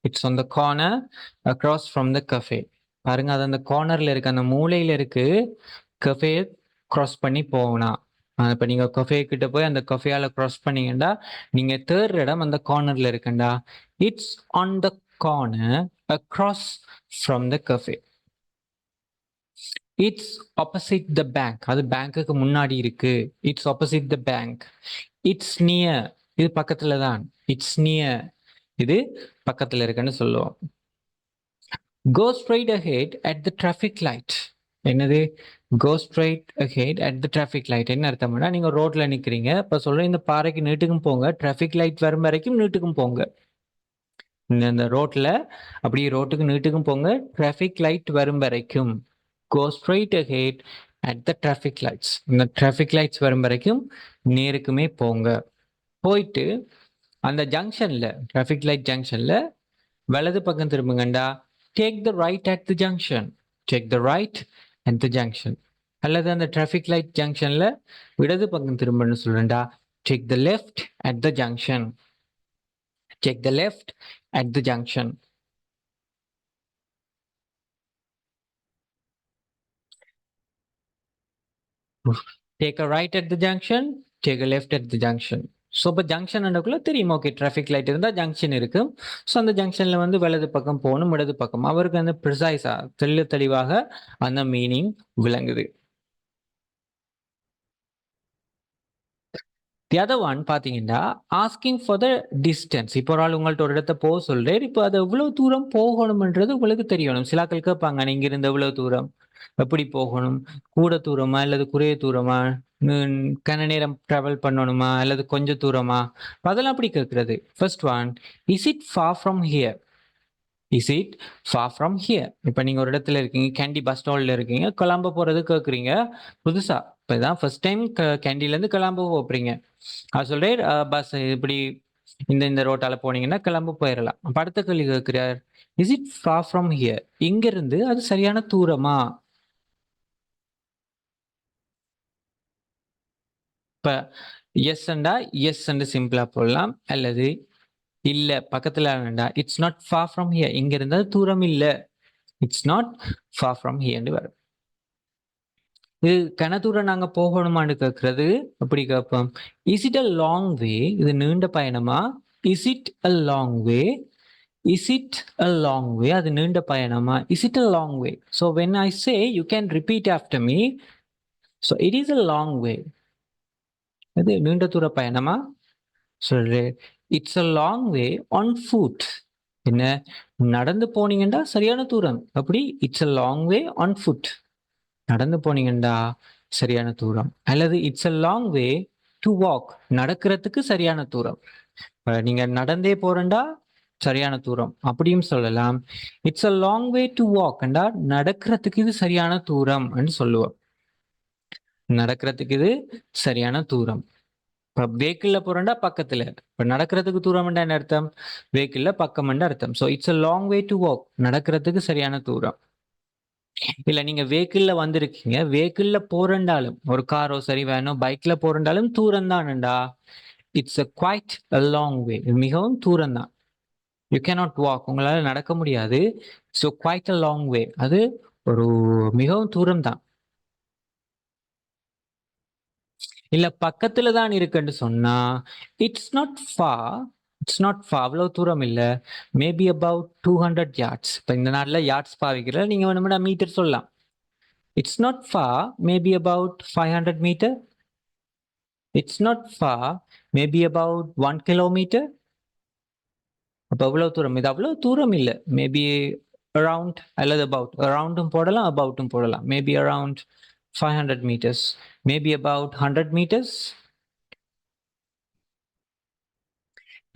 It's on the corner across from the cafe. பாருங்க, அது அந்த கார்னர்ல இருக்கு, அந்த மூலையில இருக்கு. கஃபே கிராஸ் பண்ணி போகணும். இப்போ நீங்க கஃபே கிட்ட போய் அந்த கஃபேயால கிராஸ் பண்ணீங்கன்னா நீங்க தேர்ட் இடம் அந்த கார்னர்ல இருக்குண்டா. It's on the corner across from the cafe. It's opposite the bank, அது பேங்க்குக்கு முன்னாடி இருக்கு. It's opposite the bank. It's near, இது பக்கத்துல தான். இட்ஸ் நியர், இது பக்கத்துல இருக்குன்னு சொல்லுவோம். Go straight ahead at the traffic light. என்னது, go straight ahead at the traffic light என்ன அர்த்தம்னா, நீங்க ரோட்ல நிக்கிறீங்க, இப்ப சொல்றேன் இந்த பாறைக்கு நீட்டுக்கும் போங்க, டிராஃபிக் லைட் வரும் வரைக்கும் நீட்டுக்கும் போங்க. இந்த ரோட்ல அப்படியே ரோட்டுக்கு நீட்டுக்கும் போங்க, டிராஃபிக் லைட் வரும் வரைக்கும். Go straight ahead at the traffic lights. இந்த டிராஃபிக் லைட்ஸ் வரும் வரைக்கும் நேருக்குமே போங்க. போயிட்டு அந்த ஜங்ஷன்ல, டிராஃபிக் லைட் ஜங்ஷன்ல வலது பக்கம் திரும்புங்கண்டா take the right at the junction. Take the right at the junction. அல்லது அந்த டிராஃபிக் லைட் ஜங்ஷன்ல இடது பக்கம் திரும்பன்னு சொல்றேன்டா take the left at the junction. Take the left at the junction. Take a right at the junction, take a left at the junction. So இப்போ junction அண்டக்குள்ள தெரியும், okay traffic light இருந்தால் junction இருக்கு. So அந்த ஜங்ஷன்ல வந்து வலது பக்கம் போகணும், இடது பக்கம். அவருக்கு அந்த ப்ரிசைஸா தெளிவாக அந்த மீனிங் விளங்குது. தி அதர் ஒன் பார்த்தீங்கன்னா ஆஸ்கிங் ஃபார் த டிஸ்டன்ஸ். இப்போ ஒரு ஆள் உங்கள்ட்ட ஒரு இடத்த போக சொல்றாரு, இப்போ அது எவ்வளவு தூரம் போகணும்ன்றது உங்களுக்கு தெரியணும். சிலாக்கள் கேட்பாங்க, நீங்க இருந்து எவ்வளவு தூரம், எப்படி போகணும், கூட தூரமா அல்லது குறைய தூரமா, கன நேரம் டிராவல் பண்ணணுமா அல்லது கொஞ்சம் தூரமா, அதெல்லாம் அப்படி கேட்கறது. First one, is it for from here. Is it for from here. இப்போ நீங்கள் ஒரு இடத்துல இருக்கீங்க, கேண்டி பஸ் ஸ்டாலில் இருக்கீங்க, கொலம்போ போகிறது கேட்குறீங்க புதுசாக. இப்போ தான் ஃபர்ஸ்ட் டைம் கேண்டிலேருந்து கொலம்போ போகிறீங்க. அது சொல்கிறேன், பஸ் இப்படி இந்த ரோட்டால போனீங்கன்னா கிளம்பு போயிரலாம். அப்ப அடுத்த கேள்வி கேட்கிறார், is it for from here? இங்கிருந்து அது சரியான தூரமா? இப்ப எஸ்ண்டா எஸ் என்று சிம்பிளா போடலாம். அல்லது இல்ல பக்கத்துல வேண்டா it's not for from here. இங்க இருந்தா தூரம் இல்ல. இட்ஸ் நாட் ஃபார் ஃப்ரம் ஹியர்ன்னு வரும். இது கன தூரம் நாங்க போகணுமான்னு கேட்கறது அப்படி கேட்போம். இஸ் இட் அ லாங் வே? இது நீண்ட பயணமா? Is it a long way? Is it a long way? அது நீண்ட பயணமா? Is it a long way? So when I say you can repeat after me. So it is a long way. அது நீண்ட தூர பயணமா? சொல்லு. It's a long way on food. என்ன நடந்து போனீங்கன்னா சரியான தூரம். அப்படி it's a long way on food. நடந்து போனீங்கண்டா சரியான தூரம். அல்லது it's a long way to walk. நடக்கிறதுக்கு சரியான தூரம். நீங்க நடந்தே போறண்டா சரியான தூரம் அப்படியும் சொல்லலாம். It's a long way to வாக்ண்டா நடக்கிறதுக்கு இது சரியான தூரம் சொல்லுவோம். நடக்கிறதுக்கு இது சரியான தூரம். இப்ப வெஹிக்கிள்ல போறேன்டா பக்கத்துல. இப்ப நடக்கிறதுக்கு தூரம்ண்டா என்ன அர்த்தம்? வெஹிக்கிள்ல பக்கம்ண்டா அர்த்தம். So it's a long way to walk. நடக்கிறதுக்கு சரியான தூரம். இல்ல நீங்க வெஹிக்கிள்ல வந்திருக்கீங்க. வெஹிக்கிள்ல போறண்டாலும் ஒரு காரோ சரி வேனோ பைக்ல போறண்டாலும் தூரம் தான்டா. It's a quite a long way. மிகவும் தூரம் தான். You cannot walk. உங்களால நடக்க முடியாது. So quite a long way. அது ஒரு மிகவும் தூரம் தான். இல்ல பக்கத்துல தான் இருக்குன்னு சொன்னா it's not for. It's not for. அவ்வளவு தூரம் இல்ல. Maybe about 200 yards. இப்ப இந்த நாள்ல யார்ட்ஸ் பாவிக்கிற நீங்க வேணும்னா மீட்டர் சொல்லலாம். It's not far. Maybe about 500 metre. It's not far. Maybe about 1 kilometer. அப்ப அவ்வளவு தூரம். இது அவ்வளவு தூரம் இல்ல. மேபி அரவுண்ட் அல்லது அபவுட். அரவுண்டும் போடலாம் அபவுட்டும் போடலாம். Maybe around 500 meters. Maybe about 100 meters.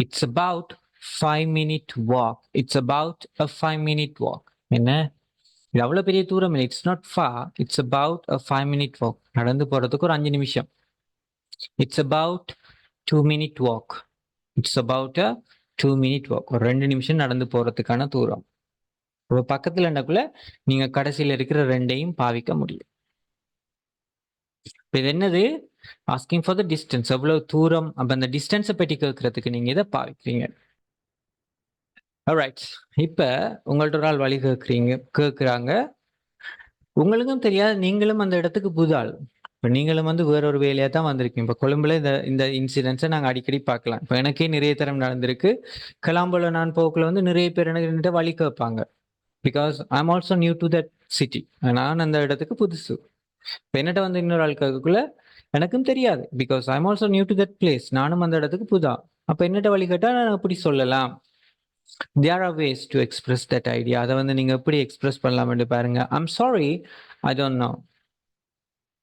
It's about 5 minute walk. It's about a 5 minute walk. என்ன இது அவ்வளவு பெரிய தூரம் இல்லை. It's not for. It's about a 5 minute walk. நடந்து போறதுக்கு ஒரு 5 நிமிஷம். It's about 2 minute walk. It's about a 2 minute walk. ஒரு 2 நிமிஷம் நடந்து போறதுக்கான தூரம். இப்போ பக்கத்துல என்னக்குள்ள நீங்க கடைசியில இருக்கிற ரெண்டையும் பாவிக்க முடியும். இது என்னது? Asking for the distance. எவ்வளவு தூரம். அப்ப அந்த டிஸ்டன்ஸை பற்றி கேட்கறதுக்கு நீங்க இதை பாவிக்கிறீங்க. ஆல்ரைட். இப்ப உங்கள்ட்ட ஒரு ஆள் வழி கேட்கிறாங்க. உங்களுக்கும் தெரியாது. நீங்களும் அந்த இடத்துக்கு புதாள். இப்ப நீங்களும் வேற ஒரு வேலையா தான் வந்திருக்கீங்க. இப்ப கொழும்புல இந்த இந்த இன்சிடென்ட்ஸை நாங்க அடிக்கடி பார்க்கலாம். இப்ப எனக்கே நிறைய தரம் நடந்திருக்கு. கலாம்புல நான் போக்குல நிறைய பேர் எனக்கு வழி கேட்பாங்க. Because I am also new to that city. நான் அந்த இடத்துக்கு புதுசு. இப்ப என்னட்ட இன்னொரு ஆள் கேட்கக்குள்ள எனக்கும் தெரியாது. Because I am also new to that place. நானும் அந்த இடத்துக்கு புதா. அப்ப என்னட்ட வழி கேட்டா நான் எப்படி சொல்லலாம்? There are ways to express that idea. அதை நீங்க எப்படி எக்ஸ்பிரஸ் பண்ணலாம்னு பாருங்க. I'm sorry I don't know.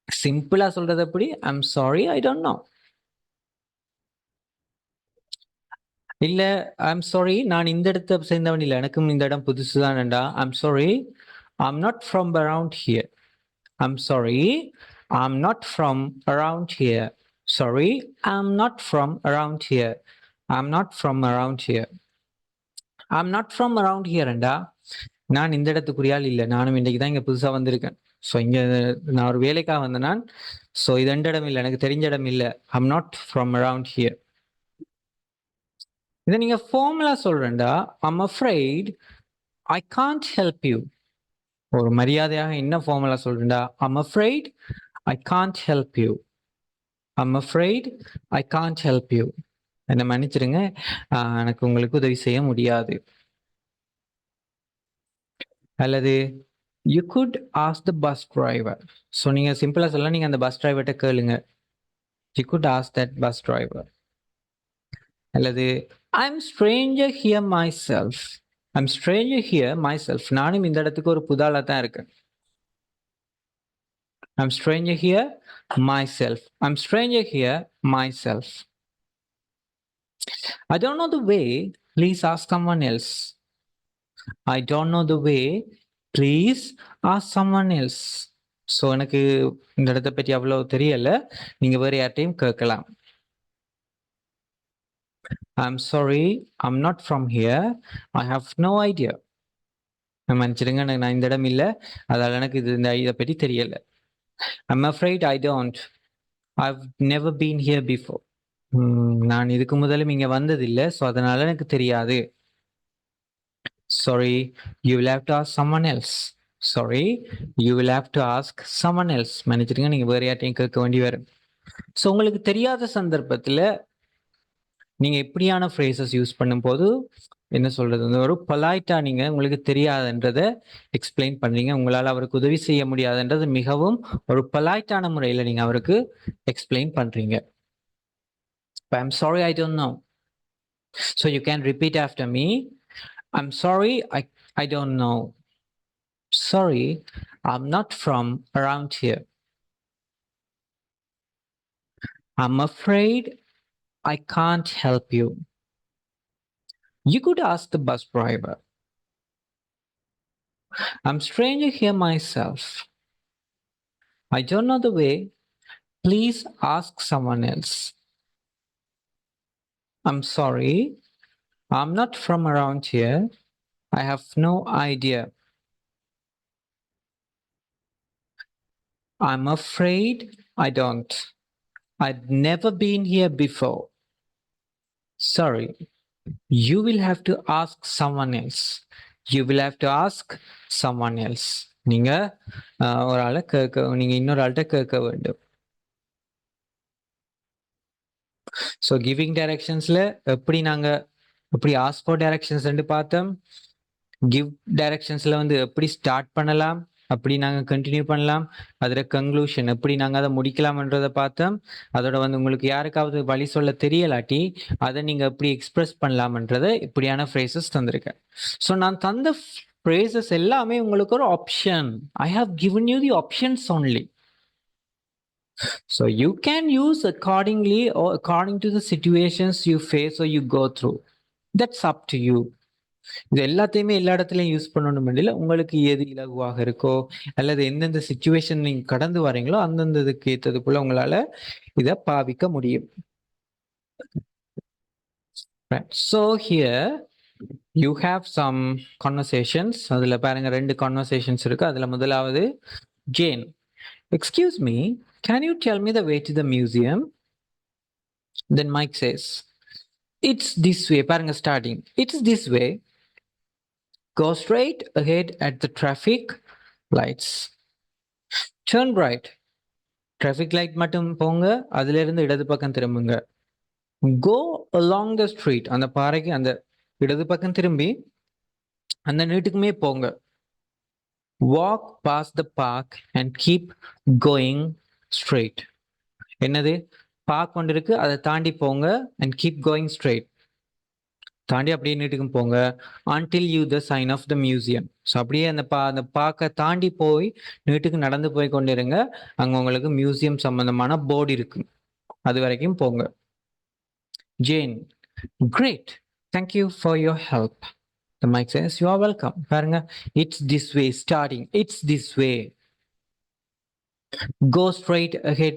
சிம்பிளா சொல்றது எப்படி? I'm sorry I don't know. இல்ல ஐம் சாரி நான் இந்த இடத்தை சேர்ந்தவன் இல்லை. எனக்கும் இந்த இடம் புதுசுதான்டா. I'm sorry I'm not from around here. I'm sorry, I'm not from around here. Sorry, I'm not from around here. I'm not from around here. I'm not from around here அண்டா. நான் இந்த இடத்துக்குரிய ஆள் இல்லை. நானும் இன்னைக்கு தான் இங்க புதுசா வந்திருக்கேன். ஸோ இங்க நான் ஒரு வேலைக்காக வந்த நான். ஸோ இது எந்த இடம் இல்லை. எனக்கு தெரிஞ்ச இடம் இல்லை. I'm not from around here. இதை நீங்க ஃபார்முலா சொல்றேன்டா. I'm afraid I can't help you. ஒரு மரியாதையாக என்ன ஃபார்முலா சொல்றேன்டா. I'm afraid I can't help you. I'm afraid I can't help you. என்னை மன்னிச்சிருங்க. எனக்கு உங்களுக்கு உதவி செய்ய முடியாது. அல்லது you could ask the bus driver. So நீங்க சிம்பிளா சொல்லலாம். நீங்க அந்த பஸ் டிரைவர்கிட்ட கேளுங்க. You could ask that bus driver. அல்லது I'm stranger here myself. I'm stranger here myself. நானும் இந்த இடத்துக்கு ஒரு புதாலா தான் இருக்கேன். I'm stranger here myself. I'm stranger here myself. I don't know the way. Please ask someone else. I don't know the way. Please ask someone else. So எனக்கு இந்த இடத்தை பற்றி அவ்வளோ தெரியல. நீங்க வேற யார்ட்டையும் கேட்கலாம். I'm sorry, I'm not from here. I have no idea. மன்னிச்சிடுங்க, நான் இந்த இடம் இல்ல. அதால எனக்கு இத பத்தி தெரியல. I'm afraid I don't. I've never been here before. நான் இதுக்கு முதலும் இங்க வந்ததில்ல. ஸோ அதனால எனக்கு தெரியாது. Sorry, you will have to ask someone else. Sorry, you will have to ask someone else. மன்னிச்சிடுங்க, நீங்க வேற யார்ட்டையும் கேட்க வேண்டி வரும். ஸோ உங்களுக்கு தெரியாத சந்தர்ப்பத்துல நீங்க இப்படியான ஃப்ரேசஸ் யூஸ் பண்ணும்போது என்ன சொல்றது, ஒரு பொலைட்டா நீங்க உங்களுக்கு தெரியாதுன்றத எக்ஸ்பிளைன் பண்றீங்க. உங்களால அவருக்கு உதவி செய்ய முடியாதுன்றது மிகவும் ஒரு பொலைட்டான முறையில நீங்க அவருக்கு எக்ஸ்பிளைன் பண்றீங்க. I'm sorry, I don't know. So you can repeat after me. I'm sorry, I don't know. Sorry, I'm not from around here. I'm afraid I can't help you. You could ask the bus driver. I'm stranger here myself. I don't know the way. Please ask someone else. I'm sorry, I'm not from around here. I have no idea. I'm afraid I don't. I've never been here before. Sorry, you will have to ask someone else. You will have to ask someone else. நீங்க ஒரு ஆளை நீங்க இன்னொரு ஆள்கிட்ட கேட்க வேண்டும். So giving டைரக்ஷன்ஸ்ல எப்படி ask for directions பார்த்தோம். கிவ் டைரக்ஷன்ஸ்ல எப்படி ஸ்டார்ட் பண்ணலாம், அப்படி நாங்கள் கண்டினியூ பண்ணலாம், அதில் கன்க்ளூஷன் எப்படி நாங்கள் அதை முடிக்கலாம்ன்றதை பார்த்தோம். அதோட உங்களுக்கு யாருக்காவது வழி சொல்ல தெரியலாட்டி அதை நீங்கள் எப்படி எக்ஸ்பிரஸ் பண்ணலாம்ன்றதை இப்படியான ஃப்ரேசஸ் தந்திருக்கேன். ஸோ நான் தந்த ஃப்ரேசஸ் எல்லாமே உங்களுக்கு ஒரு option. I have given you the options only. So you can use accordingly or according to the situations you face or you go through. That's up to you. இது எல்லாத்தையுமே எல்லா இடத்துலயும் use பண்ணணும் இல்லை, உங்களுக்கு எது இலகுவாக இருக்கோ அல்லது எந்தெந்த சிச்சுவேஷன் நீங்க கடந்து வரீங்களோ அந்தந்த இதுக்கு ஏற்றதுக்குள்ள உங்களால இதை பாவிக்க முடியும். So here you have some conversations. அதுல பாருங்க 2 conversations இருக்கு. அதுல முதலாவது Jane, excuse me, can you tell me the way to the museum? Then Mike says, it's this way. பாருங்க starting, it's this way. Go straight ahead at the traffic lights. Turn right. Traffic light மட்டும் போங்க, அதுல இருந்து இடது பக்கம் திரும்புங்க. Go along the street. அந்த பாறைக்கு அந்த இடது பக்கம் திரும்பி அந்த நீட்டுக்குமே போங்க. Walk past the park and keep going straight. என்னது, பார்க் கொண்டு இருக்கு, அதை தாண்டி போங்க. and keep going straight. தாண்டி அப்படியே நீட்டுக்கும் போங்க. until you the sign of the museum. So அப்படியே அந்த பார்க்கை தாண்டி போய் நீட்டுக்கு நடந்து போய் கொண்டிருங்க. அங்க உங்களுக்கு மியூசியம் சம்பந்தமான போர்டு இருக்கு, அது வரைக்கும் போங்க. Jane, great, thank you for your help. The mic says, you are welcome. பாருங்க, it's this way starting, it's this way. Go straight ahead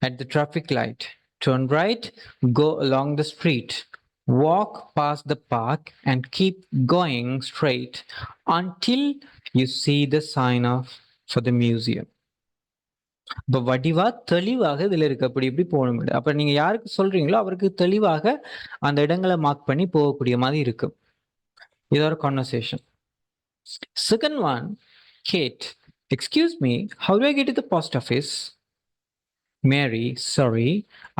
at the traffic light. Turn right, go along the street. Walk past the park and keep going straight until you see the sign for the museum. இப்போ வடிவா தெளிவாக இதுல இருக்கு, அப்படி இப்படி போகணும். அப்ப நீங்க யாருக்கு சொல்றீங்களோ அவருக்கு தெளிவாக அந்த இடங்களை மார்க் பண்ணி போகக்கூடிய மாதிரி இருக்கு. இது ஒரு conversation. Second one, Kate, excuse me, how do I get to the post office? Mary, sorry,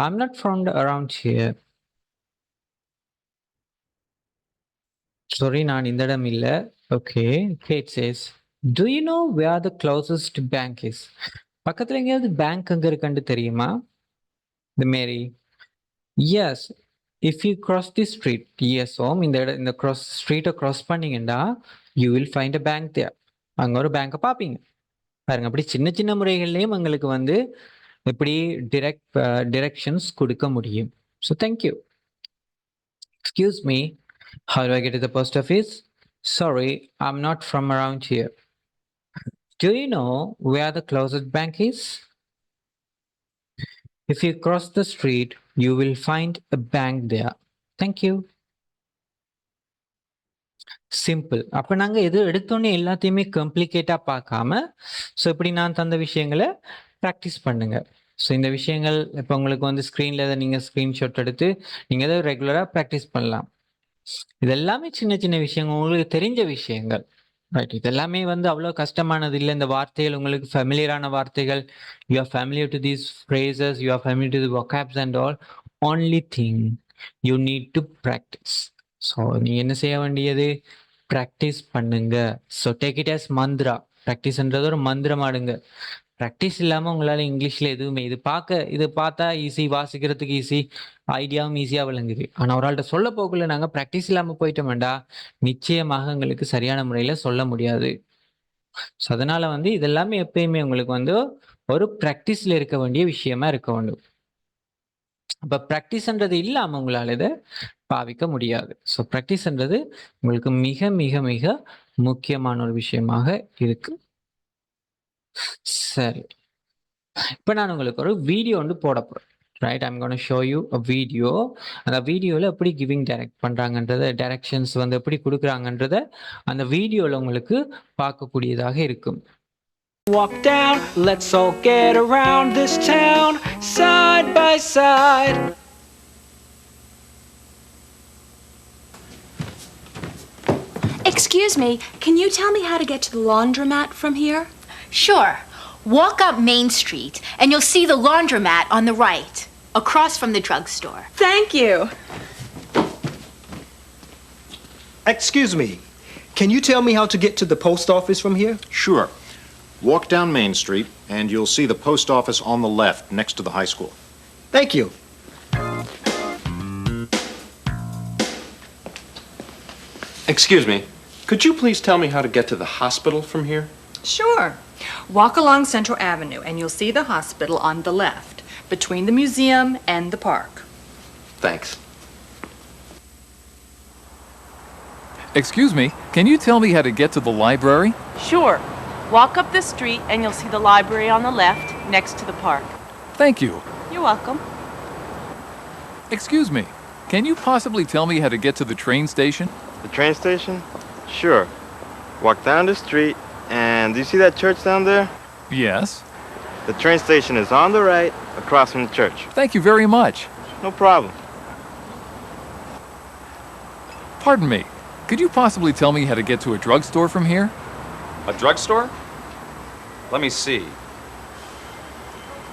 I'm not from around here. Sorry, நான் இந்த இடம் இல்ல. Okay. Kate says, do you know where the closest bank is? பக்கத்துல எங்கேயாவது bank அங்க இருக்குன்னு தெரியுமா? The Mary, yes, if you cross the street. Yes, இந்த cross street cross பண்ணீங்கன்னா you will find a bank there. அங்க ஒரு பேங்க் பாப்பீங்க. பாருங்க, அப்படி சின்ன சின்ன முறைகள்லயும் உங்களுக்கு எப்படி டிரெக்ஷன்ஸ் கொடுக்க முடியும். So thank you. Excuse me, how do I get to the post office? Sorry, I'm not from around here. Do you know where the closest bank is? If you cross the street, you will find a bank there. Thank you. Simple. அப்ப நாங்க எது எடுத்தோனே எல்லாத்தையுமே காம்ப்ளிகேட்டா பார்க்காம, so இப்படி நான் தந்த விஷயங்கள பிராக்டிஸ் பண்ணுங்க. ஸோ இந்த விஷயங்கள் இப்ப உங்களுக்கு வந்து ஸ்க்ரீன்ல இத நீங்க ஸ்கிரீன்ஷாட் எடுத்து, நீங்க இத ரெகுலரா பிராக்டிஸ் பண்ணலாம். இது எல்லாமே சின்ன சின்ன விஷயங்கள், உங்களுக்கு தெரிஞ்ச விஷயங்கள். ரைட். இது எல்லாமே வந்து அவ்வளோ கஷ்டமானது இல்ல. இந்த வார்த்தைகள் உங்களுக்கு ஃபெமிலியரான வார்த்தைகள். You are familiar to these phrases, you are familiar to the vocabs and all. Only thing you need to practice. So நீங்க என்ன செய்ய வேண்டியது? பிராக்டிஸ் பண்ணுங்க. So take it as mantra. பிராக்டிஸ்ன்றது ஒரு மந்திரமாடுங்க. பிராக்டிஸ் இல்லாம உங்களால இங்கிலீஷ்ல எதுவுமே இது பார்த்தா ஈஸி, வாசிக்கிறதுக்கு ஈஸி, ஐடியாவும் ஈஸியா விளங்குது. ஆனா ஒரு ஆள்ட்ட சொல்ல போக்குள்ள நாங்க பிராக்டிஸ் இல்லாம போயிட்டோம்டா, நிச்சயமாக எங்களுக்கு சரியான முறையில சொல்ல முடியாது. ஸோ அதனால வந்து இதெல்லாமே எப்பயுமே உங்களுக்கு வந்து ஒரு பிராக்டிஸ்ல இருக்க வேண்டிய விஷயமா இருக்க வேண்டும். அப்ப பிராக்டிஸ்ன்றது இல்லாம உங்களால இத பாவிக்க முடியாது. ஸோ பிராக்டிஸ்ன்றது உங்களுக்கு மிக மிக மிக முக்கியமான ஒரு விஷயமாக இருக்கு. சரி. இப்ப நான் உங்களுக்கு ஒரு வீடியோ வந்து போடப் போறேன். Right. I'm gonna show you a video. அந்த வீடியோல எப்படி கிவிங் டைரக்ட் பண்றாங்கன்றத, டைரக்ஷன்ஸ் வந்து எப்படி குடுக்குறாங்கன்றத அந்த வீடியோல உங்களுக்கு பார்க்கக்கூடியதாக இருக்கும். Walk down, let's all get around this town, side by side. Excuse me, can you tell me how to get to the laundromat from here? Sure. Walk up Main Street and you'll see the laundromat on the right, across from the drugstore. Thank you. Excuse me, can you tell me how to get to the post office from here? Sure. Walk down Main Street, and you'll see the post office on the left, next to the high school. Thank you. Excuse me, could you please tell me how to get to the hospital from here? Sure. Walk along Central Avenue and you'll see the hospital on the left, between the museum and the park. Thanks. Excuse me, can you tell me how to get to the library? Sure. Walk up this street and you'll see the library on the left, next to the park. Thank you. You're welcome. Excuse me, can you possibly tell me how to get to the train station? The train station? Sure. Walk down the street, and do you see that church down there? Yes. The train station is on the right, across from the church. Thank you very much. No problem. Pardon me, could you possibly tell me how to get to a drugstore from here? A drugstore? Let me see.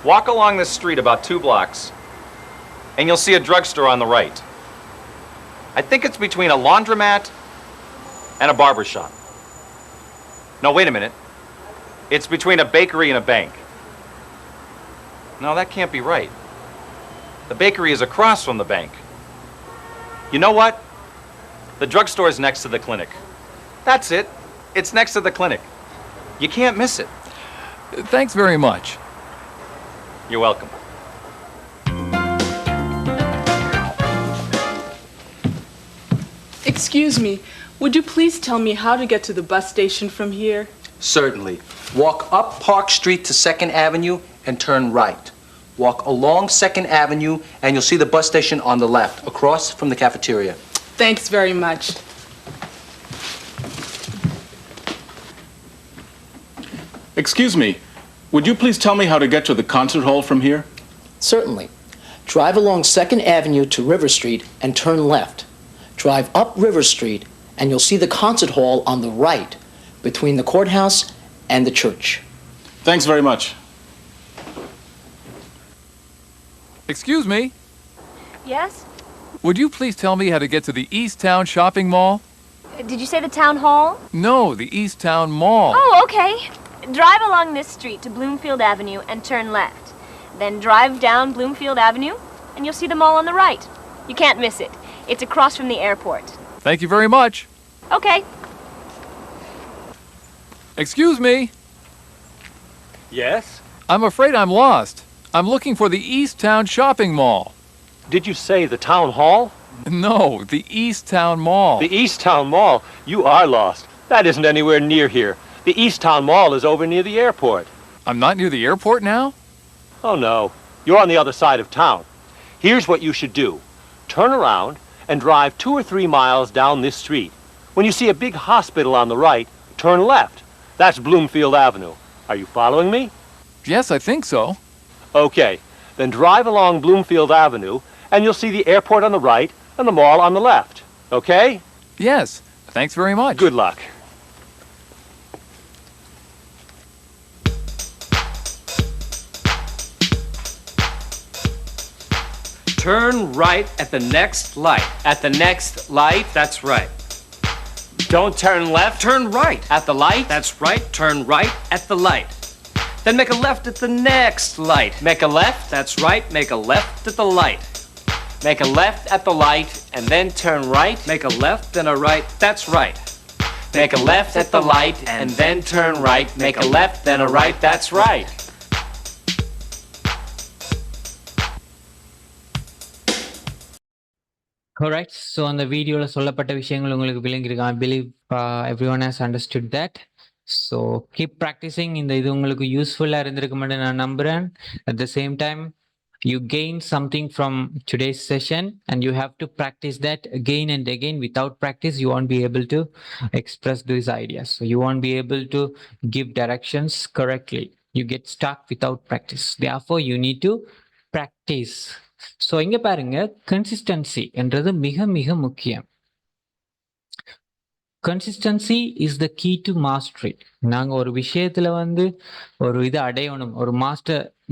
Walk along this street about 2 blocks, and you'll see a drugstore on the right. I think it's between a laundromat and a barber shop. No, wait a minute. It's between a bakery and a bank. No, that can't be right. The bakery is across from the bank. You know what? The drugstore is next to the clinic. That's it. It's next to the clinic. You can't miss it. Thanks very much. You're welcome. Excuse me, would you please tell me how to get to the bus station from here? Certainly. Walk up Park Street to 2nd Avenue and turn right. Walk along 2nd Avenue and you'll see the bus station on the left, across from the cafeteria. Thanks very much. Excuse me, would you please tell me how to get to the concert hall from here? Certainly. Drive along 2nd Avenue to River Street and turn left. Drive up River Street and you'll see the concert hall on the right, between the courthouse and the church. Thanks very much. Excuse me, Yes? would you please tell me how to get to the East Town Shopping Mall? Did you say the town hall? No, the East Town Mall. Oh, okay. Drive along this street to Bloomfield Avenue and turn left. Then drive down Bloomfield Avenue and you'll see the mall on the right. You can't miss it. It's across from the airport. Thank you very much. Okay. Excuse me, Yes? I'm afraid I'm lost. I'm looking for the East Town Shopping Mall. Did you say the town hall? No, the East Town Mall. The East Town Mall? You are lost. That isn't anywhere near here. The East Town Mall is over near the airport. I'm not near the airport now? Oh no, you're on the other side of town. Here's what you should do. Turn around and drive 2 or 3 miles down this street. When you see a big hospital on the right, turn left. That's Bloomfield Avenue. Are you following me? Yes, I think so. Okay, then drive along Bloomfield Avenue, and you'll see the airport on the right and the mall on the left. Okay? Yes. Thanks very much. Good luck. Turn right at the next light. At the next light? That's right. Don't turn left? Turn right. At the light? That's right. Turn right at the light. Then make a left at the next light. Make a left? That's right. Make a left at the light. Make a left at the light and then turn right? Make a left then a right. That's right. Make a left at the light and then turn right. Make a left then a right. That's right. Correct. So on the video சொல்லப்பட்ட விஷயங்கள் உங்களுக்கு விளங்கிருக்கு. I believe everyone has understood that. So keep practicing. இந்த இது உங்களுக்கு யூஸ்ஃபுல்லா இருந்திருக்கும்னு நான் நம்புறேன். At the same time, you gain something from today's session and you have to practice that again and again. Without practice, you won't be able to express these ideas. So you won't be able to give directions correctly. You get stuck without practice. Therefore, you need to practice. So இங்க பாருங்க, consistency என்றது மிக மிக முக்கியம். Consistency is the key to mastery. நாங்க ஒரு விஷயத்துல ஒரு இது அடையணும், ஒரு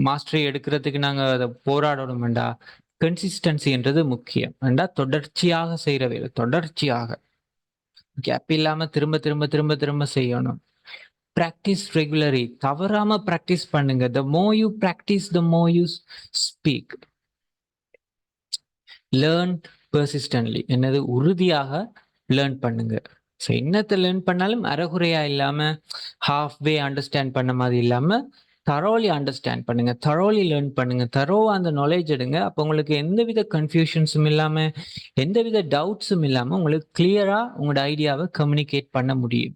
மாஸ்டரி எடுக்கிறதுக்கு நாங்க அதை போராடணும்டா, கன்சிஸ்டன்சி என்றது முக்கியம். தொடர்ச்சியாக செய்யற வேலை, தொடர்ச்சியாக கேப் இல்லாம திரும்ப திரும்ப திரும்ப திரும்ப செய்யணும். practice regularly, தவறாம practice பண்ணுங்க. the more you practice, the more you speak. learn persistently, என்னது உறுதியாக லேர்ன் பண்ணுங்க. ஸோ என்னத்தை லேர்ன் பண்ணாலும் அறகுறையா இல்லாம, ஹாஃப் வே அண்டர்ஸ்டாண்ட் பண்ண மாதிரி இல்லாம, தரோலி அண்டர்ஸ்டாண்ட் பண்ணுங்க, தரோலி லேர்ன் பண்ணுங்க, தரோவா அந்த நாலேஜ் எடுங்க. அப்போ உங்களுக்கு எந்தவித கன்ஃபியூஷன்ஸும் இல்லாம, எந்தவித டவுட்ஸும் இல்லாம உங்களுக்கு கிளியரா உங்களோட ஐடியாவை கம்யூனிகேட் பண்ண முடியும்.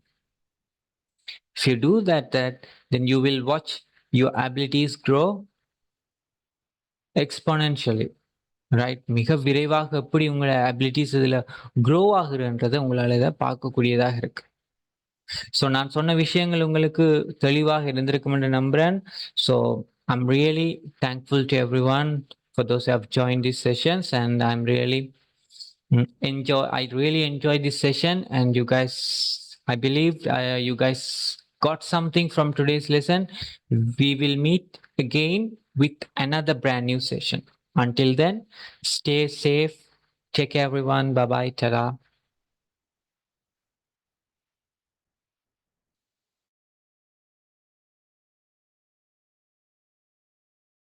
If you do that, then you will watch your abilities grow exponentially. Right? மிக விரைவாக எப்படி உங்களோட அபிலிட்டிஸ் இதில் க்ரோ ஆகுறன்றதை உங்களால் இதை பார்க்கக்கூடியதாக இருக்கு. ஸோ நான் சொன்ன விஷயங்கள் உங்களுக்கு தெளிவாக இருந்திருக்கும் என்று நம்புகிறேன். So I'm really thankful to everyone for those have join this sessions and I'm really really enjoyed this session, and you guys, I believe you guys got something from today's lesson. We will meet again with another brand new session. Until then, stay safe. Take care, everyone. Bye bye. Ta-da.